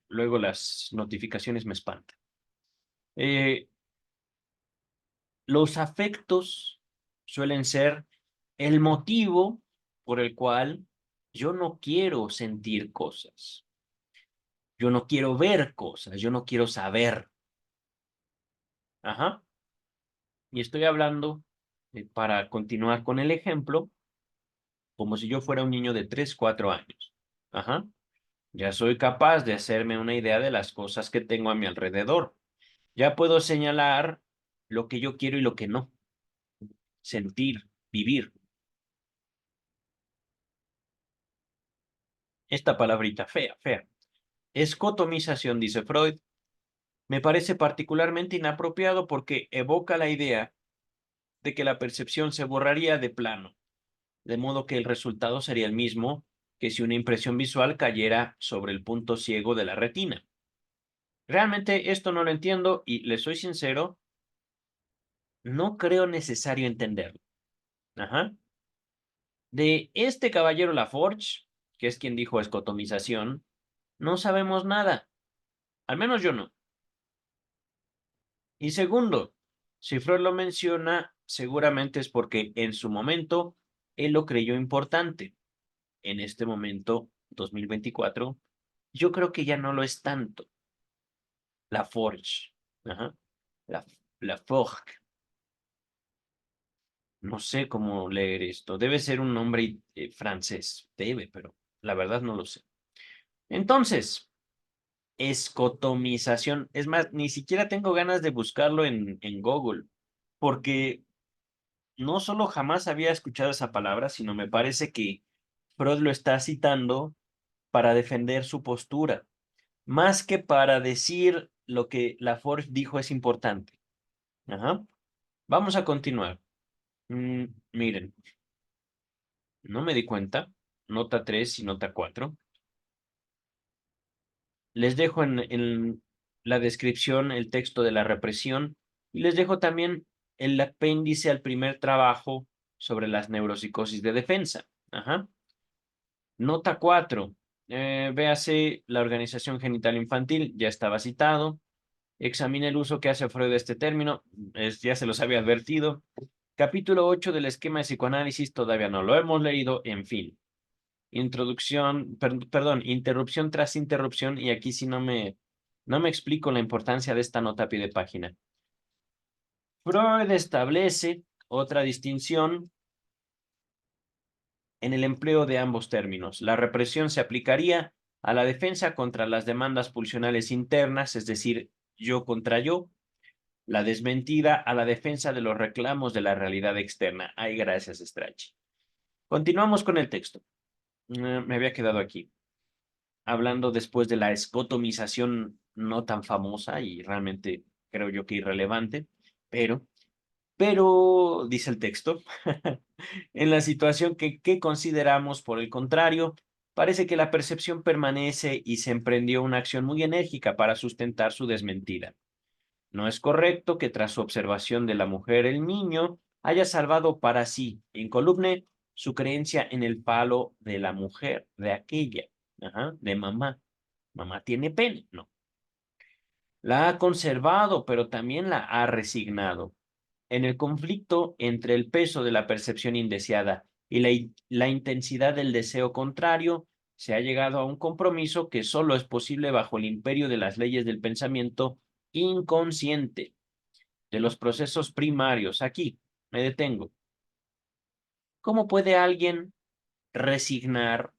S1: luego las notificaciones me espantan. Eh, los afectos suelen ser el motivo por el cual yo no quiero sentir cosas. Yo no quiero ver cosas, yo no quiero saber. Ajá. Y estoy hablando, para continuar con el ejemplo, como si yo fuera un niño de 3, 4 años. Ajá. Ya soy capaz de hacerme una idea de las cosas que tengo a mi alrededor. Ya puedo señalar lo que yo quiero y lo que no. Sentir, vivir. Esta palabrita fea, fea. Escotomización, dice Freud, me parece particularmente inapropiado porque evoca la idea de que la percepción se borraría de plano, de modo que el resultado sería el mismo que si una impresión visual cayera sobre el punto ciego de la retina. Realmente esto no lo entiendo y le soy sincero, no creo necesario entenderlo. Ajá. De este caballero Laforge, que es quien dijo escotomización, no sabemos nada. Al menos yo no. Y segundo, si Freud lo menciona, seguramente es porque en su momento él lo creyó importante. En este momento, 2024, yo creo que ya no lo es tanto. Laforge. Ajá. La, Laforge. No sé cómo leer esto. Debe ser un nombre francés. Debe, pero la verdad no lo sé. Entonces, escotomización. Es más, ni siquiera tengo ganas de buscarlo en Google, porque no solo jamás había escuchado esa palabra, sino me parece que Freud lo está citando para defender su postura, más que para decir lo que Laforge dijo es importante. Ajá. Vamos a continuar. Miren, no me di cuenta. Nota 3 y nota 4. Les dejo en la descripción el texto de la represión y les dejo también el apéndice al primer trabajo sobre las neuropsicosis de defensa. Ajá. Nota 4. Véase la organización genital infantil, ya estaba citado. Examine el uso que hace Freud de este término, ya se los había advertido. Capítulo 8 del esquema de psicoanálisis, todavía no lo hemos leído, en fin. Introducción, perdón, interrupción tras interrupción, y aquí sí no me explico la importancia de esta nota a pie de página. Freud establece otra distinción en el empleo de ambos términos. La represión se aplicaría a la defensa contra las demandas pulsionales internas, es decir, yo contra yo. La desmentida a la defensa de los reclamos de la realidad externa. Ay, gracias, Strachey. Continuamos con el texto. Me había quedado aquí, hablando después de la escotomización no tan famosa y realmente creo yo que irrelevante, pero, dice el texto, en la situación que consideramos, por el contrario, parece que la percepción permanece y se emprendió una acción muy enérgica para sustentar su desmentida. No es correcto que tras su observación de la mujer, el niño haya salvado para sí, incoluble, su creencia en el palo de la mujer, de aquella, ajá, de mamá. Mamá tiene pene, no. La ha conservado, pero también la ha resignado. En el conflicto entre el peso de la percepción indeseada y la intensidad del deseo contrario, se ha llegado a un compromiso que solo es posible bajo el imperio de las leyes del pensamiento inconsciente, de los procesos primarios. Aquí me detengo. ¿Cómo puede alguien resignar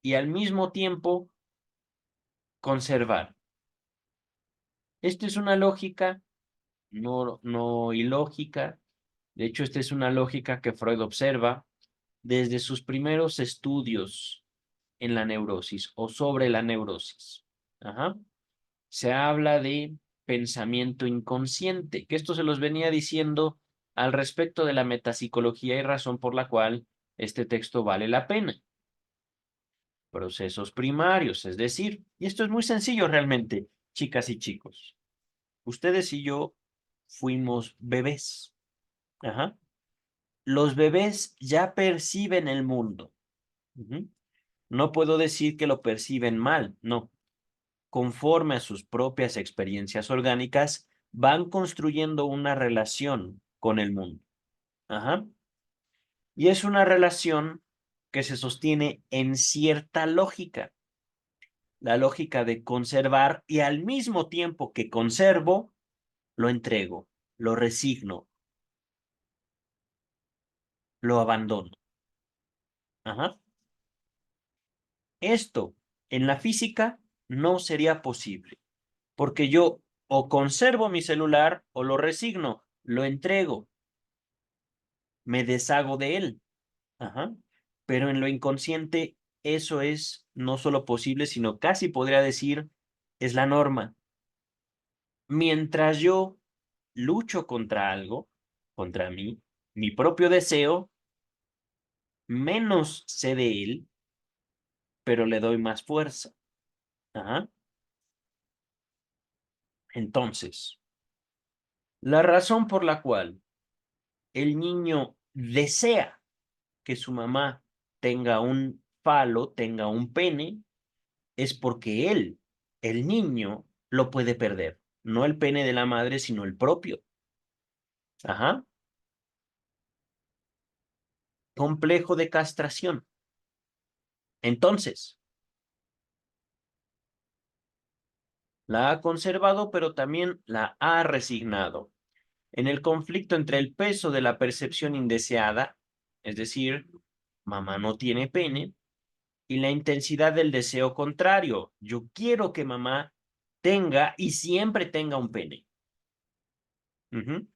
S1: y al mismo tiempo conservar? Esta es una lógica no ilógica. De hecho, esta es una lógica que Freud observa desde sus primeros estudios en la neurosis o sobre la neurosis. Ajá. Se habla de pensamiento inconsciente, que esto se los venía diciendo al respecto de la metapsicología y razón por la cual este texto vale la pena. Procesos primarios, es decir, y esto es muy sencillo realmente, chicas y chicos. Ustedes y yo fuimos bebés. Ajá. Los bebés ya perciben el mundo. Ujú. No puedo decir que lo perciben mal, no. Conforme a sus propias experiencias orgánicas, van construyendo una relación con el mundo. Ajá. Y es una relación que se sostiene en cierta lógica. La lógica de conservar y al mismo tiempo que conservo, lo entrego, lo resigno, lo abandono. Ajá. Esto en la física no sería posible, porque yo o conservo mi celular o lo resigno, lo entrego, me deshago de él. Ajá. Pero en lo inconsciente eso es no solo posible, sino casi podría decir es la norma. Mientras yo lucho contra algo, contra mí, mi propio deseo, menos sé de él, pero le doy más fuerza. Ajá. Entonces, la razón por la cual el niño desea que su mamá tenga un falo, tenga un pene, es porque él, el niño, lo puede perder. No el pene de la madre, sino el propio. Ajá. Complejo de castración. Entonces, la ha conservado, pero también la ha resignado. En el conflicto entre el peso de la percepción indeseada, es decir, mamá no tiene pene, y la intensidad del deseo contrario. Yo quiero que mamá tenga y siempre tenga un pene. Ujú.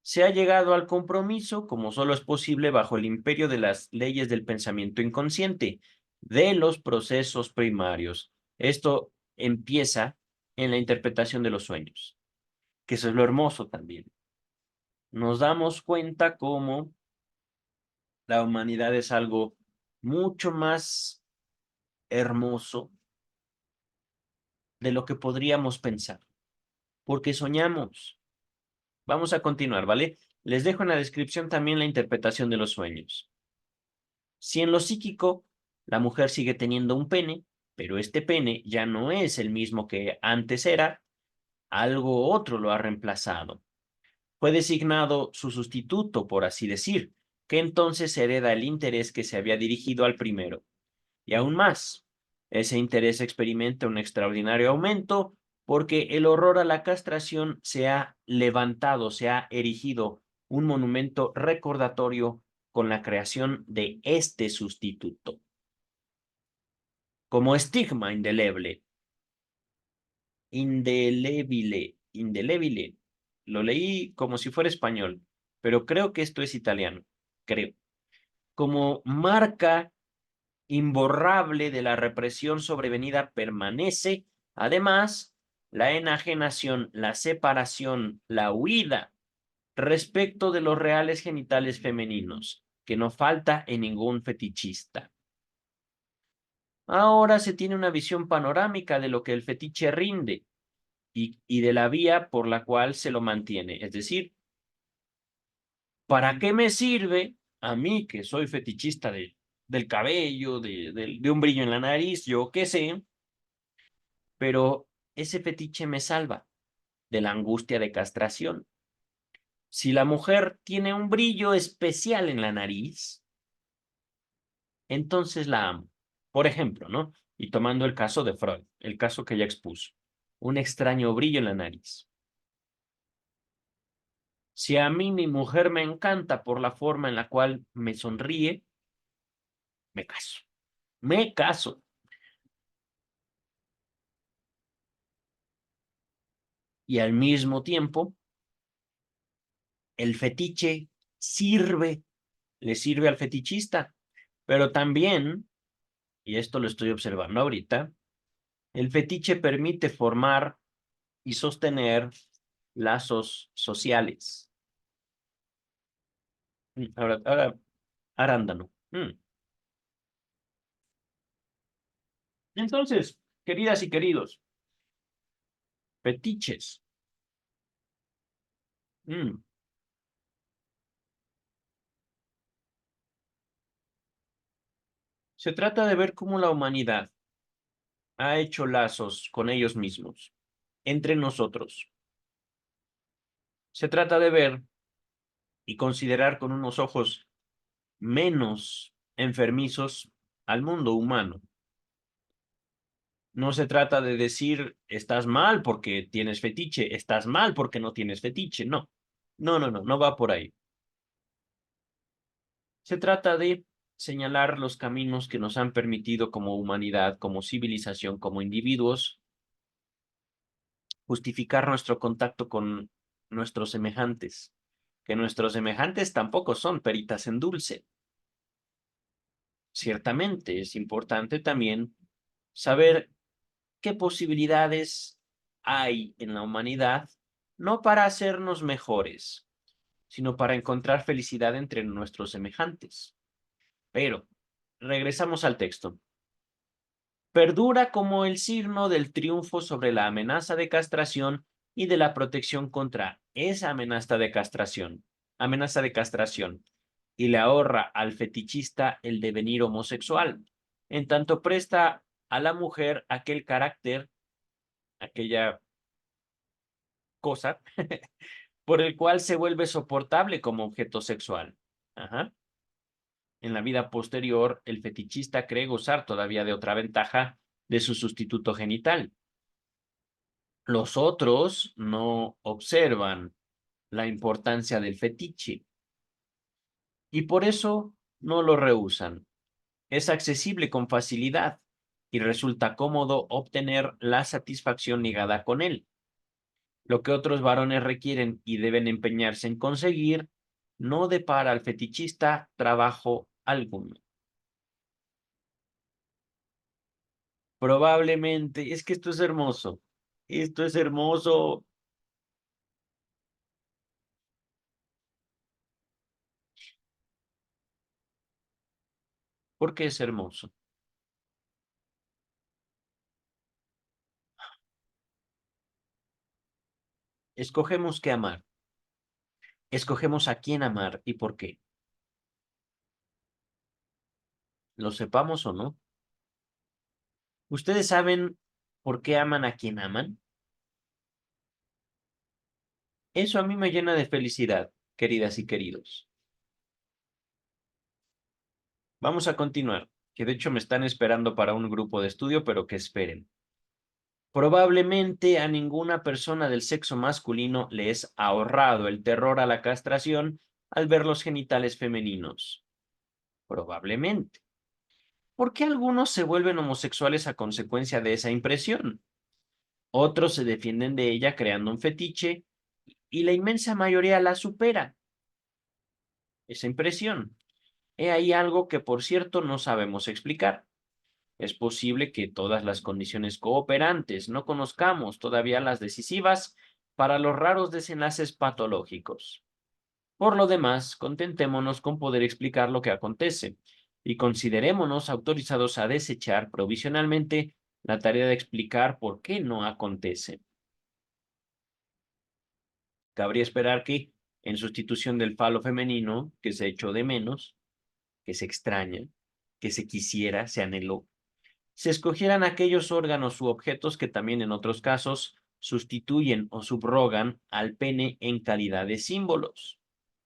S1: Se ha llegado al compromiso, como solo es posible bajo el imperio de las leyes del pensamiento inconsciente, de los procesos primarios. Esto empieza en la interpretación de los sueños, que eso es lo hermoso también. Nos damos cuenta cómo la humanidad es algo mucho más hermoso de lo que podríamos pensar, porque soñamos. Vamos a continuar, ¿vale? Les dejo en la descripción también la interpretación de los sueños. Si en lo psíquico la mujer sigue teniendo un pene, pero este pene ya no es el mismo que antes era, algo otro lo ha reemplazado. Fue designado su sustituto, por así decir, que entonces hereda el interés que se había dirigido al primero. Y aún más, ese interés experimenta un extraordinario aumento porque el horror a la castración se ha levantado, se ha erigido un monumento recordatorio con la creación de este sustituto. Como estigma indeleble. Lo leí como si fuera español, pero creo que esto es italiano, creo. Como marca imborrable de la represión sobrevenida permanece, además, la enajenación, la separación, la huida respecto de los reales genitales femeninos, que no falta en ningún fetichista. Ahora se tiene una visión panorámica de lo que el fetiche rinde y de la vía por la cual se lo mantiene. Es decir, ¿para qué me sirve a mí, que soy fetichista del cabello, de un brillo en la nariz, yo qué sé, pero ese fetiche me salva de la angustia de castración? Si la mujer tiene un brillo especial en la nariz, entonces la amo. Por ejemplo, ¿no? Y tomando el caso de Freud, el caso que ya expuso, un extraño brillo en la nariz. Si a mí mi mujer me encanta por la forma en la cual me sonríe, me caso. Me caso. Y al mismo tiempo, el fetiche sirve, le sirve al fetichista, pero también y esto lo estoy observando ahorita, el fetiche permite formar y sostener lazos sociales. Ahora, arándano. Entonces, queridas y queridos, fetiches. Mm, Se trata de ver cómo la humanidad ha hecho lazos con ellos mismos, entre nosotros. Se trata de ver y considerar con unos ojos menos enfermizos al mundo humano. No se trata de decir estás mal porque tienes fetiche, estás mal porque no tienes fetiche. No, no va por ahí. Se trata de señalar los caminos que nos han permitido como humanidad, como civilización, como individuos, justificar nuestro contacto con nuestros semejantes, que nuestros semejantes tampoco son peritas en dulce. Ciertamente es importante también saber qué posibilidades hay en la humanidad, no para hacernos mejores, sino para encontrar felicidad entre nuestros semejantes. Pero, regresamos al texto. Perdura como el signo del triunfo sobre la amenaza de castración y de la protección contra esa amenaza de castración, y le ahorra al fetichista el devenir homosexual, en tanto presta a la mujer aquel carácter, aquella cosa, por el cual se vuelve soportable como objeto sexual. Ajá. En la vida posterior, el fetichista cree gozar todavía de otra ventaja de su sustituto genital. Los otros no observan la importancia del fetiche y por eso no lo rehúsan. Es accesible con facilidad y resulta cómodo obtener la satisfacción ligada con él. Lo que otros varones requieren y deben empeñarse en conseguir no depara al fetichista trabajo alguno. Probablemente, es que esto es hermoso. Esto es hermoso. ¿Por qué es hermoso? Escogemos qué amar. Escogemos a quién amar y por qué. Lo sepamos o no. ¿Ustedes saben por qué aman a quien aman? Eso a mí me llena de felicidad, queridas y queridos. Vamos a continuar, que de hecho me están esperando para un grupo de estudio, pero que esperen. Probablemente a ninguna persona del sexo masculino le es ahorrado el terror a la castración al ver los genitales femeninos. Probablemente. ¿Por qué algunos se vuelven homosexuales a consecuencia de esa impresión? Otros se defienden de ella creando un fetiche y la inmensa mayoría la supera. Esa impresión. He ahí algo que, por cierto, no sabemos explicar. Es posible que todas las condiciones cooperantes no conozcamos todavía las decisivas para los raros desenlaces patológicos. Por lo demás, contentémonos con poder explicar lo que acontece y considerémonos autorizados a desechar provisionalmente la tarea de explicar por qué no acontece. Cabría esperar que, en sustitución del falo femenino, que se echó de menos, que se extraña, que se quisiera, se anheló, se escogieran aquellos órganos u objetos que también en otros casos sustituyen o subrogan al pene en calidad de símbolos.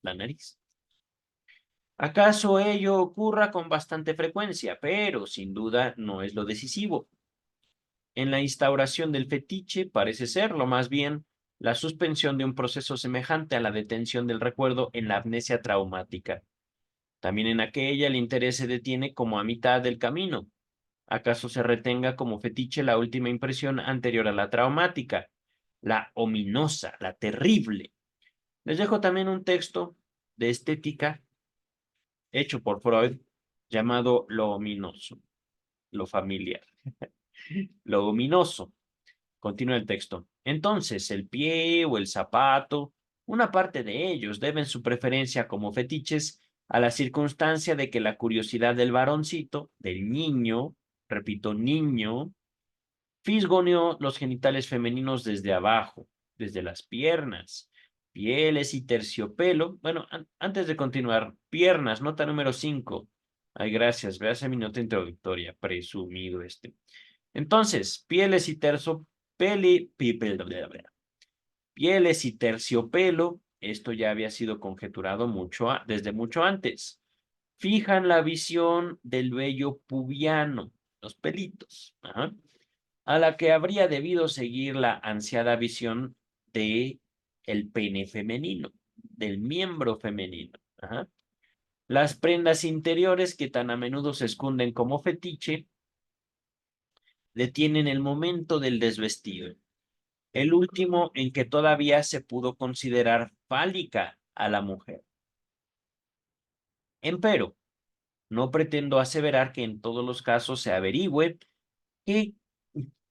S1: La nariz. ¿Acaso ello ocurra con bastante frecuencia? Pero sin duda no es lo decisivo. En la instauración del fetiche parece serlo más bien la suspensión de un proceso semejante a la detención del recuerdo en la amnesia traumática. También en aquella el interés se detiene como a mitad del camino. ¿Acaso se retenga como fetiche la última impresión anterior a la traumática, la ominosa, la terrible? Les dejo también un texto de estética hecho por Freud llamado Lo ominoso. lo familiar, lo ominoso. Continúa el texto. Entonces, el pie o el zapato, una parte de ellos deben su preferencia como fetiches a la circunstancia de que la curiosidad del varoncito, del niño, repito, niño, fisgoneó los genitales femeninos desde abajo, desde las piernas, pieles y terciopelo. Bueno, antes de continuar, piernas, nota número 5. Ay, gracias, véase mi nota introductoria, presumido este. Entonces, pieles y terciopelo, esto ya había sido conjeturado desde mucho antes. Fijan la visión del vello pubiano, los pelitos, a la que habría debido seguir la ansiada visión de el pene femenino, del miembro femenino. Las prendas interiores que tan a menudo se esconden como fetiche detienen el momento del desvestido, el último en que todavía se pudo considerar fálica a la mujer. Empero, no pretendo aseverar que en todos los casos se averigüe que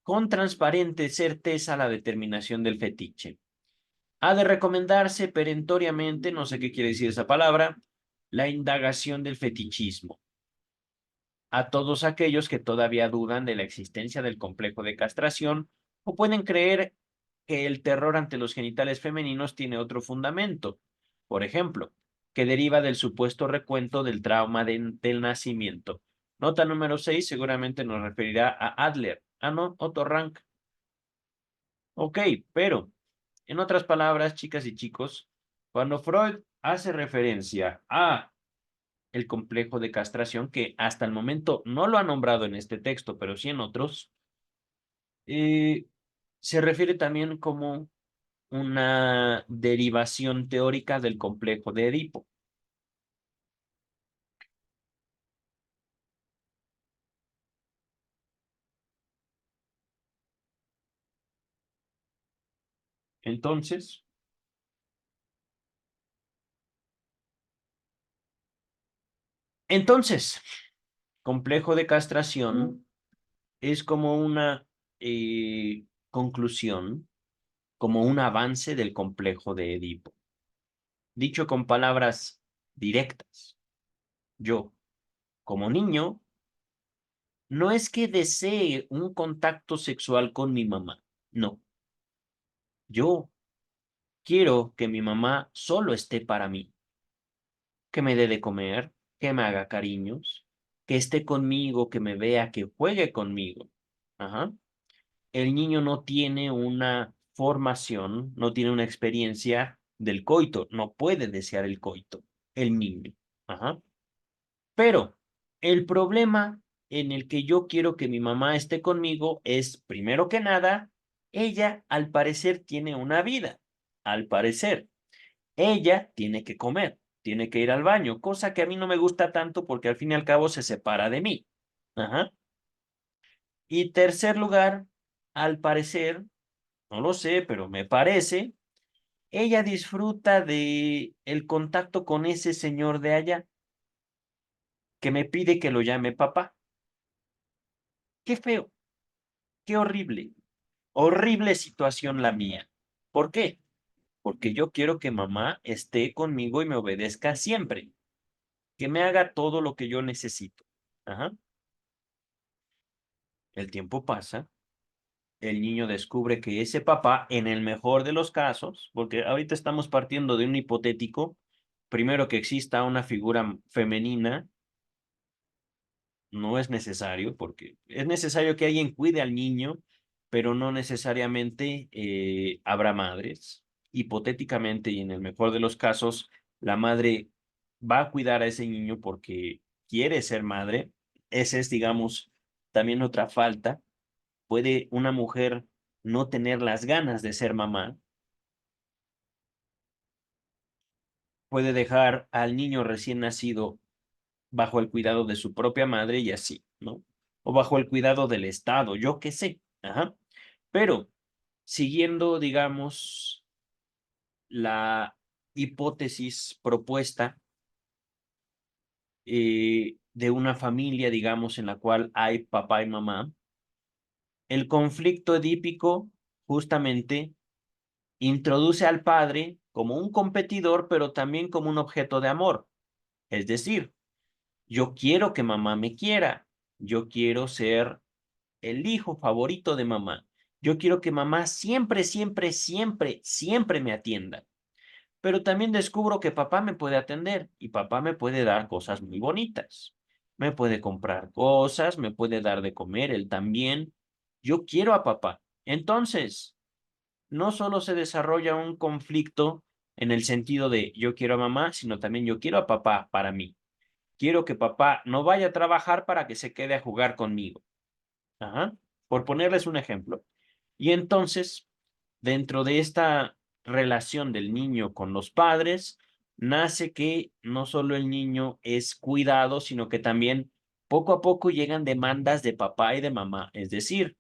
S1: con transparente certeza la determinación del fetiche. Ha de recomendarse perentoriamente, no sé qué quiere decir esa palabra, la indagación del fetichismo a todos aquellos que todavía dudan de la existencia del complejo de castración o pueden creer que el terror ante los genitales femeninos tiene otro fundamento. Por ejemplo, que deriva del supuesto recuento del trauma del nacimiento. Nota número 6 seguramente nos referirá a Adler. Ah, no, Otto Rank. Ok, pero, en otras palabras, chicas y chicos, cuando Freud hace referencia a el complejo de castración, que hasta el momento no lo ha nombrado en este texto, pero sí en otros, eh, se refiere también como una derivación teórica del complejo de Edipo. Entonces, complejo de castración es como una conclusión, como un avance del complejo de Edipo. Dicho con palabras directas, yo, como niño, no es que desee un contacto sexual con mi mamá, no. Yo quiero que mi mamá solo esté para mí, que me dé de comer, que me haga cariños, que esté conmigo, que me vea, que juegue conmigo. Ajá. El niño no tiene una formación, no tiene una experiencia del coito, no puede desear el coito, el niño. Ajá. Pero el problema en el que yo quiero que mi mamá esté conmigo es, primero que nada, ella al parecer tiene una vida, al parecer. Ella tiene que comer, tiene que ir al baño, cosa que a mí no me gusta tanto porque al fin y al cabo se separa de mí. Ajá. Y tercer lugar, al parecer, no lo sé, pero me parece, ella disfruta de el contacto con ese señor de allá que me pide que lo llame papá. Qué feo, qué horrible, horrible situación la mía. ¿Por qué? Porque yo quiero que mamá esté conmigo y me obedezca siempre, que me haga todo lo que yo necesito. Ajá. El tiempo pasa, el niño descubre que ese papá, en el mejor de los casos, porque ahorita estamos partiendo de un hipotético, primero que exista una figura femenina, no es necesario, porque es necesario que alguien cuide al niño, pero no necesariamente habrá madres. Hipotéticamente y en el mejor de los casos, la madre va a cuidar a ese niño porque quiere ser madre. Esa es, digamos, también otra falta. Puede una mujer no tener las ganas de ser mamá, puede dejar al niño recién nacido bajo el cuidado de su propia madre y así, ¿no? O bajo el cuidado del Estado, yo qué sé. Ajá. Pero siguiendo, digamos, la hipótesis propuesta, de una familia, digamos, en la cual hay papá y mamá, el conflicto edípico justamente introduce al padre como un competidor, pero también como un objeto de amor. Es decir, yo quiero que mamá me quiera, yo quiero ser el hijo favorito de mamá, yo quiero que mamá siempre, siempre, siempre, siempre me atienda. Pero también descubro que papá me puede atender y papá me puede dar cosas muy bonitas. Me puede comprar cosas, me puede dar de comer, él también. Yo quiero a papá. Entonces, no solo se desarrolla un conflicto en el sentido de yo quiero a mamá, sino también yo quiero a papá para mí. Quiero que papá no vaya a trabajar para que se quede a jugar conmigo. Ajá. Por ponerles un ejemplo. Y entonces, dentro de esta relación del niño con los padres, nace que no solo el niño es cuidado, sino que también poco a poco llegan demandas de papá y de mamá. Es decir,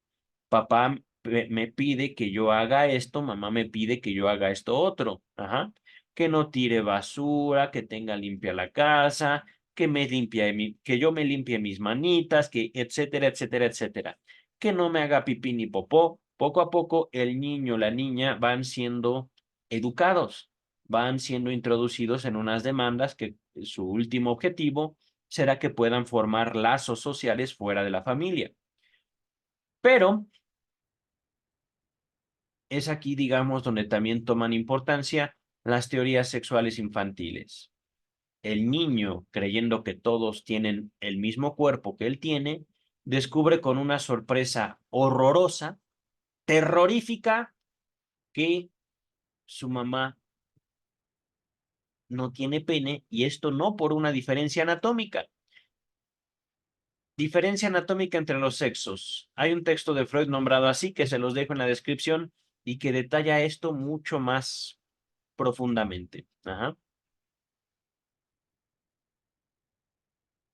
S1: papá me pide que yo haga esto, mamá me pide que yo haga esto otro. Ajá. Que no tire basura, que tenga limpia la casa, que me limpie que yo me limpie mis manitas, que etcétera, etcétera, etcétera. Que no me haga pipí ni popó. Poco a poco el niño, la niña van siendo educados, van siendo introducidos en unas demandas que su último objetivo será que puedan formar lazos sociales fuera de la familia. Pero es aquí, digamos, donde también toman importancia las teorías sexuales infantiles. El niño, creyendo que todos tienen el mismo cuerpo que él tiene, descubre con una sorpresa horrorosa, terrorífica, que su mamá no tiene pene, y esto no por una diferencia anatómica. Diferencia anatómica entre los sexos. Hay un texto de Freud nombrado así que se los dejo en la descripción y que detalla esto mucho más profundamente. Ajá.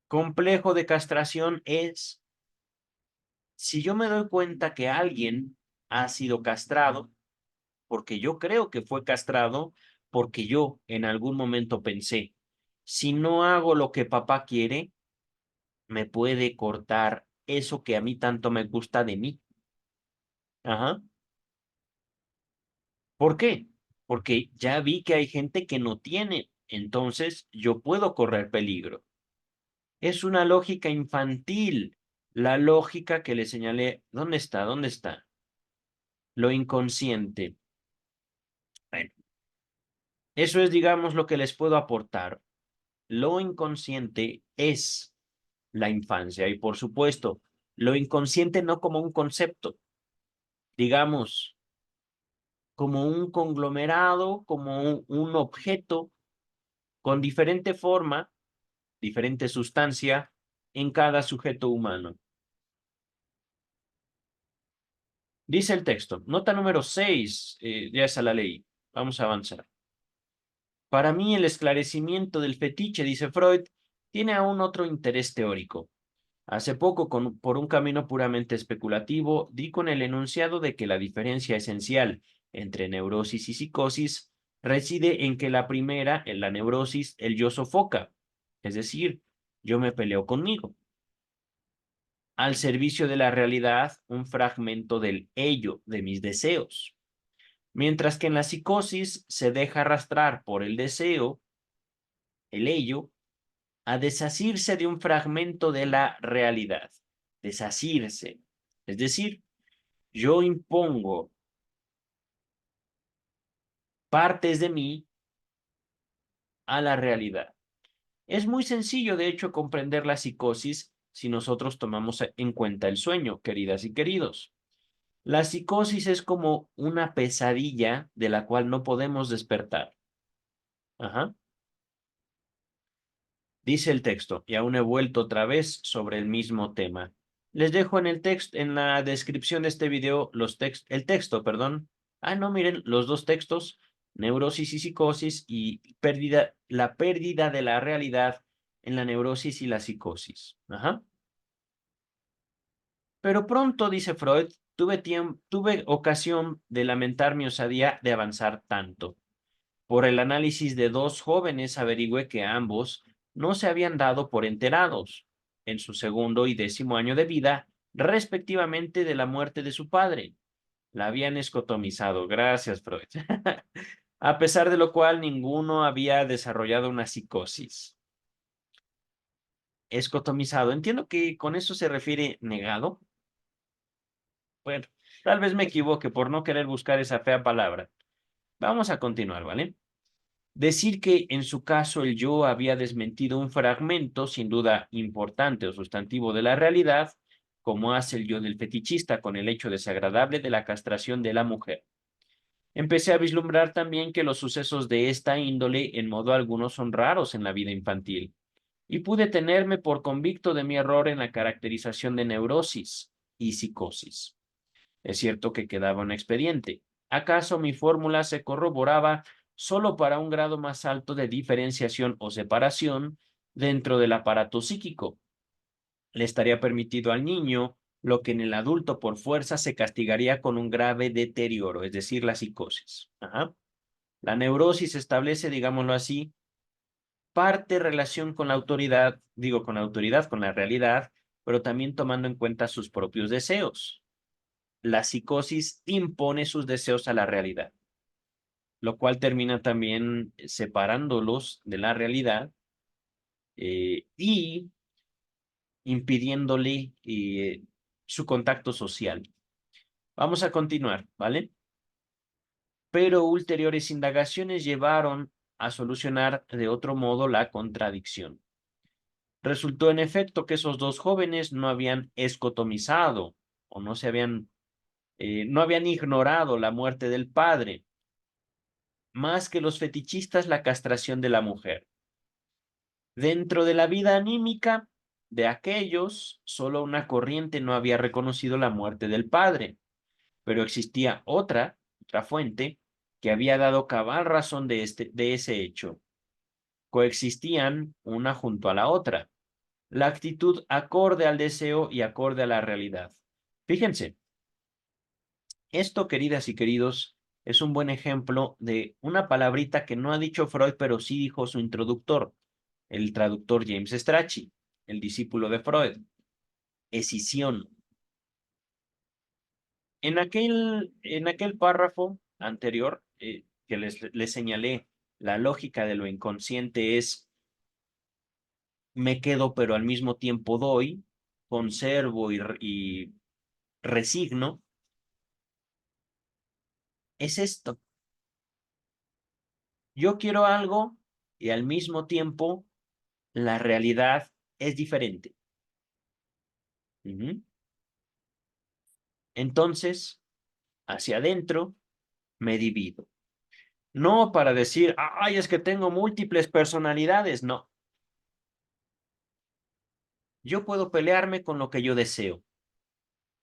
S1: Complejo de castración es si yo me doy cuenta que alguien ha sido castrado, porque yo creo que fue castrado, porque yo en algún momento pensé, si no hago lo que papá quiere, me puede cortar eso que a mí tanto me gusta de mí. Ajá. ¿Por qué? Porque ya vi que hay gente que no tiene, entonces yo puedo correr peligro. Es una lógica infantil, la lógica que le señalé. ¿Dónde está? ¿Dónde está? Lo inconsciente. Bueno, eso es, digamos, lo que les puedo aportar. Lo inconsciente es la infancia y, por supuesto, lo inconsciente no como un concepto, digamos, como un conglomerado, como un objeto con diferente forma, diferente sustancia en cada sujeto humano. Dice el texto, nota número 6, ya esa la ley. Vamos a avanzar. Para mí, el esclarecimiento del fetiche, dice Freud, tiene aún otro interés teórico. Hace poco, por un camino puramente especulativo, di con el enunciado de que la diferencia esencial entre neurosis y psicosis reside en que la primera, en la neurosis, el yo sofoca, es decir, yo me peleo conmigo. Al servicio de la realidad, un fragmento del ello, de mis deseos. Mientras que en la psicosis se deja arrastrar por el deseo, el ello, a desasirse de un fragmento de la realidad. Desasirse. Es decir, yo impongo partes de mí a la realidad. Es muy sencillo, de hecho, comprender la psicosis si nosotros tomamos en cuenta el sueño, queridas y queridos. La psicosis es como una pesadilla de la cual no podemos despertar. Ajá. Dice el texto, y aún he vuelto otra vez sobre el mismo tema. Les dejo en el texto, en la descripción de este video, el texto, perdón. Ah, no, miren, los dos textos, neurosis y psicosis y la pérdida de la realidad en la neurosis y la psicosis. Ajá. Pero pronto, dice Freud, tuve ocasión de lamentar mi osadía de avanzar tanto. Por el análisis de dos jóvenes averigüé que ambos no se habían dado por enterados. en su segundo y 10º año de vida, respectivamente de la muerte de su padre. La habían escotomizado. Gracias, Freud. A pesar de lo cual, ninguno había desarrollado una psicosis. Escotomizado. Entiendo que con eso se refiere negado. Bueno, tal vez me equivoque por no querer buscar esa fea palabra. Vamos a continuar, ¿vale? Decir que en su caso el yo había desmentido un fragmento, sin duda importante o sustantivo de la realidad, como hace el yo del fetichista con el hecho desagradable de la castración de la mujer. Empecé a vislumbrar también que los sucesos de esta índole en modo alguno son raros en la vida infantil, y pude tenerme por convicto de mi error en la caracterización de neurosis y psicosis. Es cierto que quedaba un expediente. ¿Acaso mi fórmula se corroboraba solo para un grado más alto de diferenciación o separación dentro del aparato psíquico? Le estaría permitido al niño lo que en el adulto por fuerza se castigaría con un grave deterioro, es decir, la psicosis. Ajá. La neurosis establece, digámoslo así, parte relación con la autoridad, digo con la autoridad, con la realidad, pero también tomando en cuenta sus propios deseos. La psicosis impone sus deseos a la realidad, lo cual termina también separándolos de la realidad y impidiéndole su contacto social. Vamos a continuar, ¿vale? Pero ulteriores indagaciones llevaron a solucionar de otro modo la contradicción. Resultó en efecto que esos dos jóvenes no habían escotomizado o no habían ignorado la muerte del padre, más que los fetichistas la castración de la mujer. Dentro de la vida anímica de aquellos, solo una corriente no había reconocido la muerte del padre, pero existía otra fuente, que había dado cabal razón de ese hecho. Coexistían una junto a la otra. La actitud acorde al deseo y acorde a la realidad. Fíjense, esto, queridas y queridos, es un buen ejemplo de una palabrita que no ha dicho Freud, pero sí dijo su introductor, el traductor James Strachey, el discípulo de Freud. Escisión. En aquel párrafo anterior que les señalé, la lógica de lo inconsciente es me quedo, pero al mismo tiempo doy, conservo y resigno. Es esto. Yo quiero algo y al mismo tiempo la realidad es diferente. Entonces, hacia adentro me divido. No para decir, ay, es que tengo múltiples personalidades. No. Yo puedo pelearme con lo que yo deseo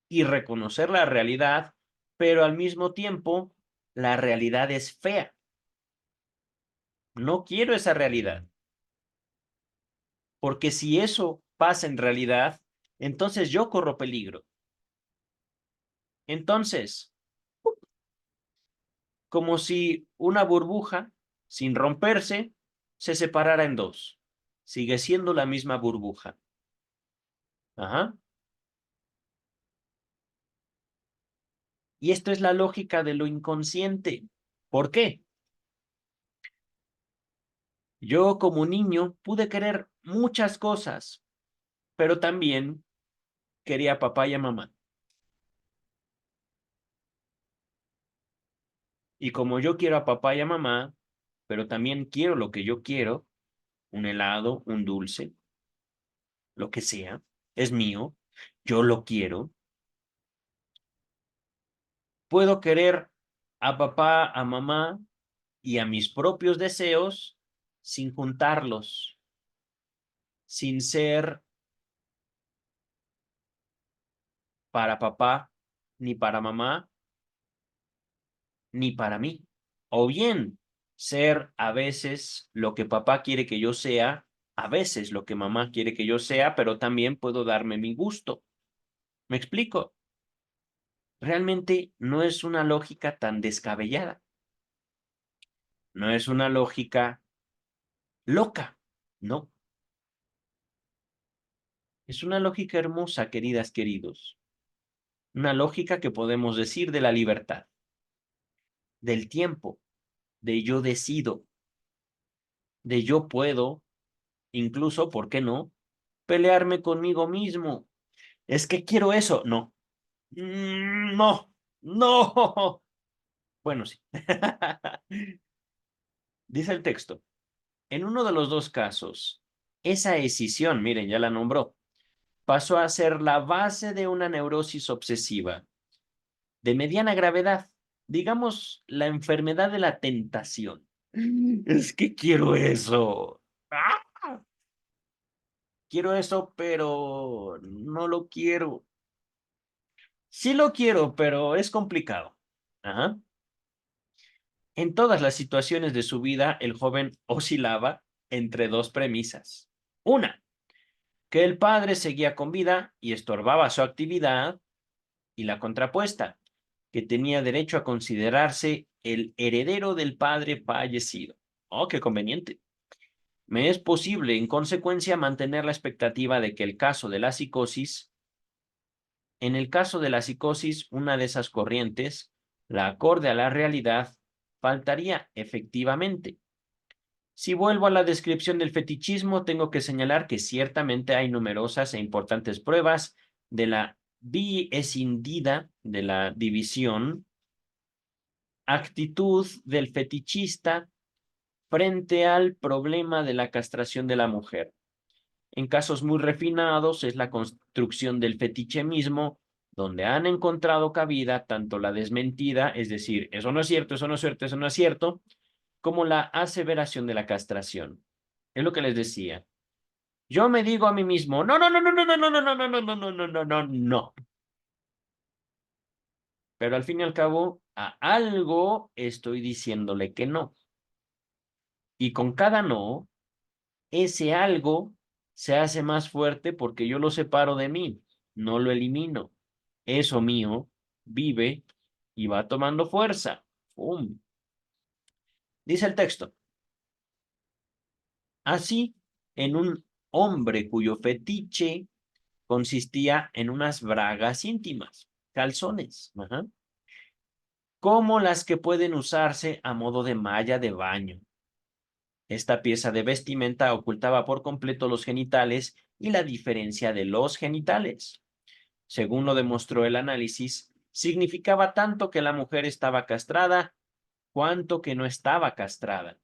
S1: y reconocer la realidad, pero al mismo tiempo la realidad es fea. No quiero esa realidad. Porque si eso pasa en realidad, entonces yo corro peligro. Entonces, como si una burbuja, sin romperse, se separara en dos. Sigue siendo la misma burbuja. Ajá. Y esto es la lógica de lo inconsciente. ¿Por qué? Yo como niño pude querer muchas cosas, pero también quería a papá y a mamá. Y como yo quiero a papá y a mamá, pero también quiero lo que yo quiero, un helado, un dulce, lo que sea, es mío, yo lo quiero. Puedo querer a papá, a mamá y a mis propios deseos sin juntarlos, sin ser para papá, ni para mamá, ni para mí. O bien ser a veces lo que papá quiere que yo sea, a veces lo que mamá quiere que yo sea, pero también puedo darme mi gusto. ¿Me explico? Realmente no es una lógica tan descabellada. No es una lógica loca, no. Es una lógica hermosa, queridas, queridos. Una lógica que podemos decir de la libertad, del tiempo, de yo decido, de yo puedo, incluso, ¿por qué no? Pelearme conmigo mismo. Es que quiero eso. No. No. No. Bueno, sí. Dice el texto. En uno de los dos casos, esa escisión, miren, ya la nombró, pasó a ser la base de una neurosis obsesiva de mediana gravedad, digamos, la enfermedad de la tentación. Es que quiero eso. ¡Ah! Quiero eso, pero no lo quiero. Sí lo quiero, pero es complicado. Ajá. En todas las situaciones de su vida, el joven oscilaba entre dos premisas. Una, que el padre seguía con vida y estorbaba su actividad, y la contrapuesta, que tenía derecho a considerarse el heredero del padre fallecido. Oh, qué conveniente. Me es posible, en consecuencia, mantener la expectativa de que en el caso de la psicosis, una de esas corrientes, la acorde a la realidad, faltaría efectivamente. Si vuelvo a la descripción del fetichismo, tengo que señalar que ciertamente hay numerosas e importantes pruebas de la escindida, de la división, actitud del fetichista frente al problema de la castración de la mujer. En casos muy refinados es la construcción del fetiche mismo, donde han encontrado cabida tanto la desmentida, es decir, eso no es cierto, eso no es cierto, eso no es cierto, como la aseveración de la castración. Es lo que les decía. Yo me digo a mí mismo, no, no, no, no, no, no, no, no, no, no, no, no, no, no, no, no, no. Pero al fin y al cabo, a algo estoy diciéndole que no. Y con cada no, ese algo se hace más fuerte porque yo lo separo de mí, no lo elimino. Eso mío vive y va tomando fuerza. ¡Pum! Dice el texto. Así, en un hombre cuyo fetiche consistía en unas bragas íntimas, calzones, ajá, como las que pueden usarse a modo de malla de baño. Esta pieza de vestimenta ocultaba por completo los genitales y la diferencia de los genitales. Según lo demostró el análisis, significaba tanto que la mujer estaba castrada cuanto que no estaba castrada.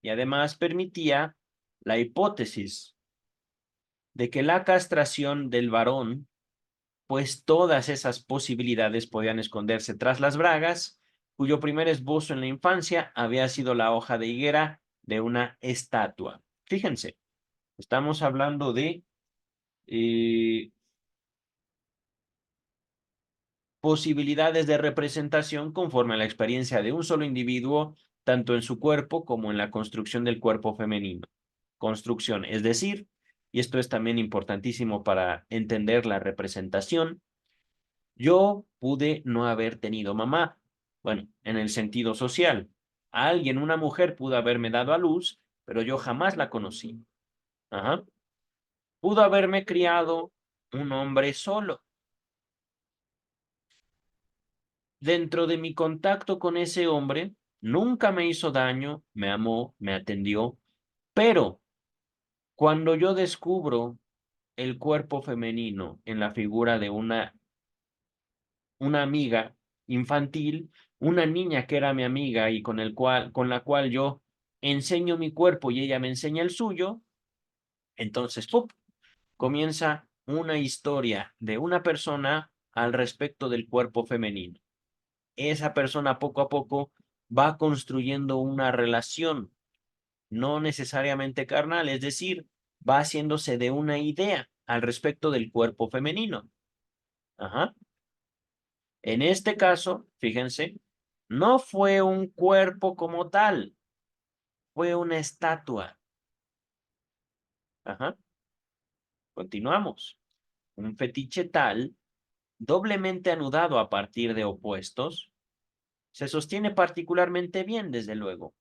S1: Y además permitía la hipótesis de que la castración del varón, pues todas esas posibilidades podían esconderse tras las bragas, cuyo primer esbozo en la infancia había sido la hoja de higuera de una estatua. Fíjense, estamos hablando de eh, posibilidades de representación conforme a la experiencia de un solo individuo, tanto en su cuerpo como en la construcción del cuerpo femenino. Construcción, es decir, y esto es también importantísimo para entender la representación, yo pude no haber tenido mamá, bueno, en el sentido social. Alguien, una mujer, pudo haberme dado a luz, pero yo jamás la conocí. Ajá. Pudo haberme criado un hombre solo. Dentro de mi contacto con ese hombre, nunca me hizo daño, me amó, me atendió, pero cuando yo descubro el cuerpo femenino en la figura de una amiga infantil, una niña que era mi amiga y con la cual yo enseño mi cuerpo y ella me enseña el suyo, entonces, ¡pum!, comienza una historia de una persona al respecto del cuerpo femenino. Esa persona poco a poco va construyendo una relación, no necesariamente carnal, es decir, va haciéndose de una idea al respecto del cuerpo femenino. Ajá. En este caso, fíjense, no fue un cuerpo como tal, fue una estatua. Ajá. Continuamos. Un fetiche tal, doblemente anudado a partir de opuestos, se sostiene particularmente bien, desde luego.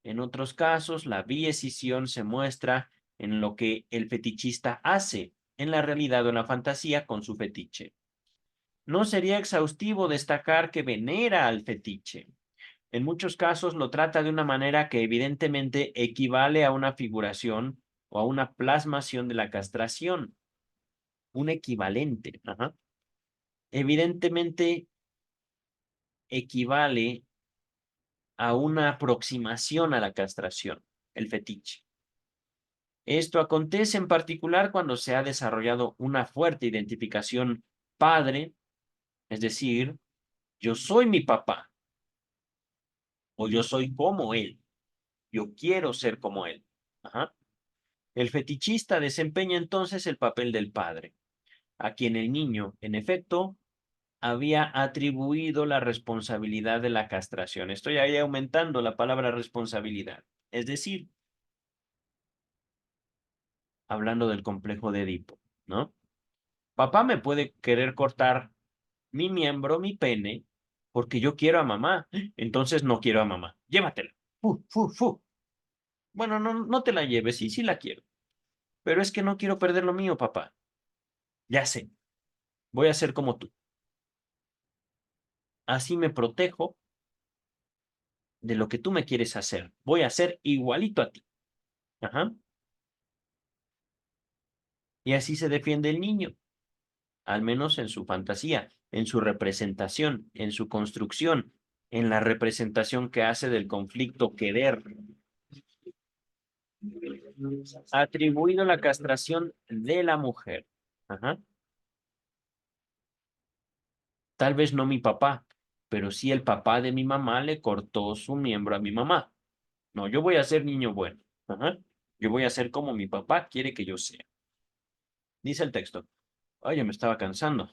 S1: En otros casos, la biescisión se muestra en lo que el fetichista hace, en la realidad o en la fantasía con su fetiche. No sería exhaustivo destacar que venera al fetiche. En muchos casos lo trata de una manera que evidentemente equivale a una figuración o a una plasmación de la castración. Un equivalente. Ajá. Evidentemente equivale a una aproximación a la castración, el fetiche. Esto acontece en particular cuando se ha desarrollado una fuerte identificación padre, es decir, yo soy mi papá o yo soy como él, yo quiero ser como él. Ajá. El fetichista desempeña entonces el papel del padre, a quien el niño, en efecto, había atribuido la responsabilidad de la castración. Estoy ahí aumentando la palabra responsabilidad. Es decir, hablando del complejo de Edipo, ¿no? Papá me puede querer cortar mi miembro, mi pene, porque yo quiero a mamá. Entonces no quiero a mamá. Llévatela. Fu, fu, fu. Bueno, no, no te la lleves, sí, sí la quiero. Pero es que no quiero perder lo mío, papá. Ya sé, voy a ser como tú. Así me protejo de lo que tú me quieres hacer. Voy a ser igualito a ti. Ajá. Y así se defiende el niño, al menos en su fantasía, en su representación, en su construcción, en la representación que hace del conflicto querer. Atribuido la castración de la mujer. Ajá. Tal vez no mi papá, pero sí el papá de mi mamá le cortó su miembro a mi mamá. No, yo voy a ser niño bueno. Ajá. Yo voy a ser como mi papá quiere que yo sea. Dice el texto. Oye, me estaba cansando.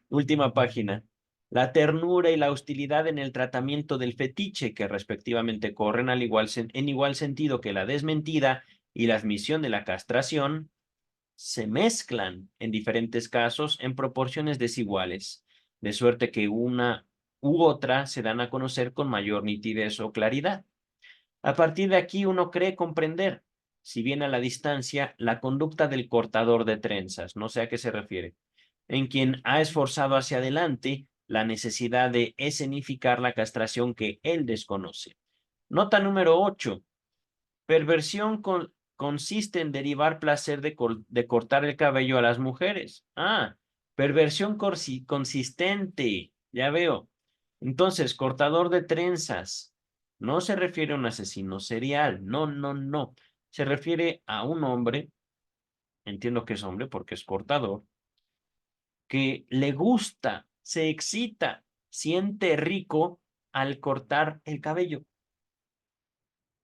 S1: Última página. La ternura y la hostilidad en el tratamiento del fetiche, que respectivamente corren en igual sentido que la desmentida y la admisión de la castración, se mezclan en diferentes casos en proporciones desiguales, de suerte que una u otra se dan a conocer con mayor nitidez o claridad. A partir de aquí uno cree comprender, si bien a la distancia, la conducta del cortador de trenzas, no sé a qué se refiere, en quien ha esforzado hacia adelante la necesidad de escenificar la castración que él desconoce. Nota número 8. Perversión consiste en derivar placer de cortar el cabello a las mujeres. Ah, perversión consistente, ya veo. Entonces, cortador de trenzas. No se refiere a un asesino serial. No, no, no. Se refiere a un hombre, entiendo que es hombre porque es cortador, que le gusta, se excita, siente rico al cortar el cabello.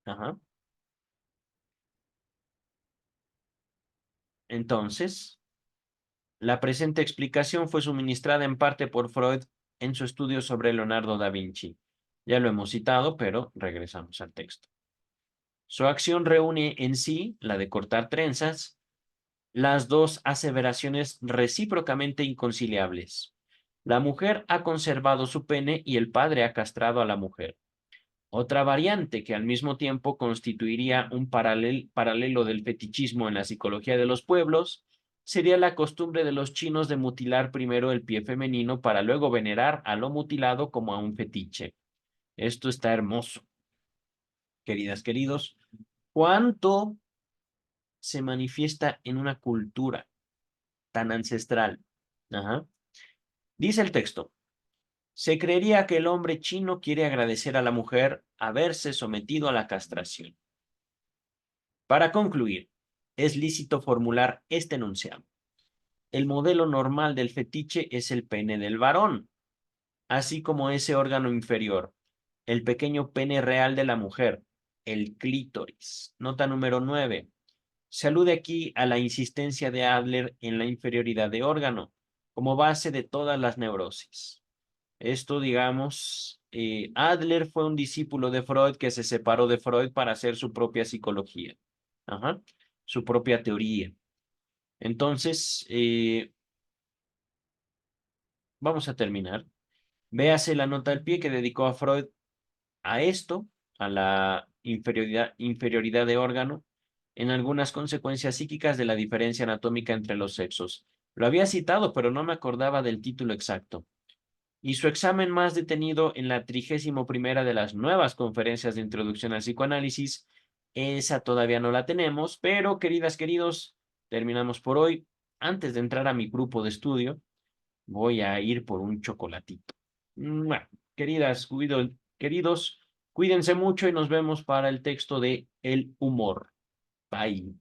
S1: Ajá. Entonces, la presente explicación fue suministrada en parte por Freud en su estudio sobre Leonardo da Vinci. Ya lo hemos citado, pero regresamos al texto. Su acción reúne en sí, la de cortar trenzas, las dos aseveraciones recíprocamente inconciliables. La mujer ha conservado su pene y el padre ha castrado a la mujer. Otra variante que al mismo tiempo constituiría un paralelo del fetichismo en la psicología de los pueblos sería la costumbre de los chinos de mutilar primero el pie femenino para luego venerar a lo mutilado como a un fetiche. Esto está hermoso, queridas, queridos. ¿Cuánto se manifiesta en una cultura tan ancestral? Ajá. Dice el texto. Se creería que el hombre chino quiere agradecer a la mujer haberse sometido a la castración. Para concluir, es lícito formular este enunciado. El modelo normal del fetiche es el pene del varón, así como ese órgano inferior, el pequeño pene real de la mujer, el clítoris. Nota número 9. Se alude aquí a la insistencia de Adler en la inferioridad de órgano, como base de todas las neurosis. Esto, digamos, Adler fue un discípulo de Freud que se separó de Freud para hacer su propia psicología. Ajá, su propia teoría. Entonces, vamos a terminar. Véase la nota al pie que dedicó a Freud a esto, a la inferioridad de órgano, en algunas consecuencias psíquicas de la diferencia anatómica entre los sexos. Lo había citado, pero no me acordaba del título exacto. Y su examen más detenido en la 31ª de las nuevas conferencias de introducción al psicoanálisis. Esa todavía no la tenemos, pero queridas, queridos, terminamos por hoy. Antes de entrar a mi grupo de estudio, voy a ir por un chocolatito. Bueno, queridas, queridos, cuídense mucho y nos vemos para el texto de El humor. Bye.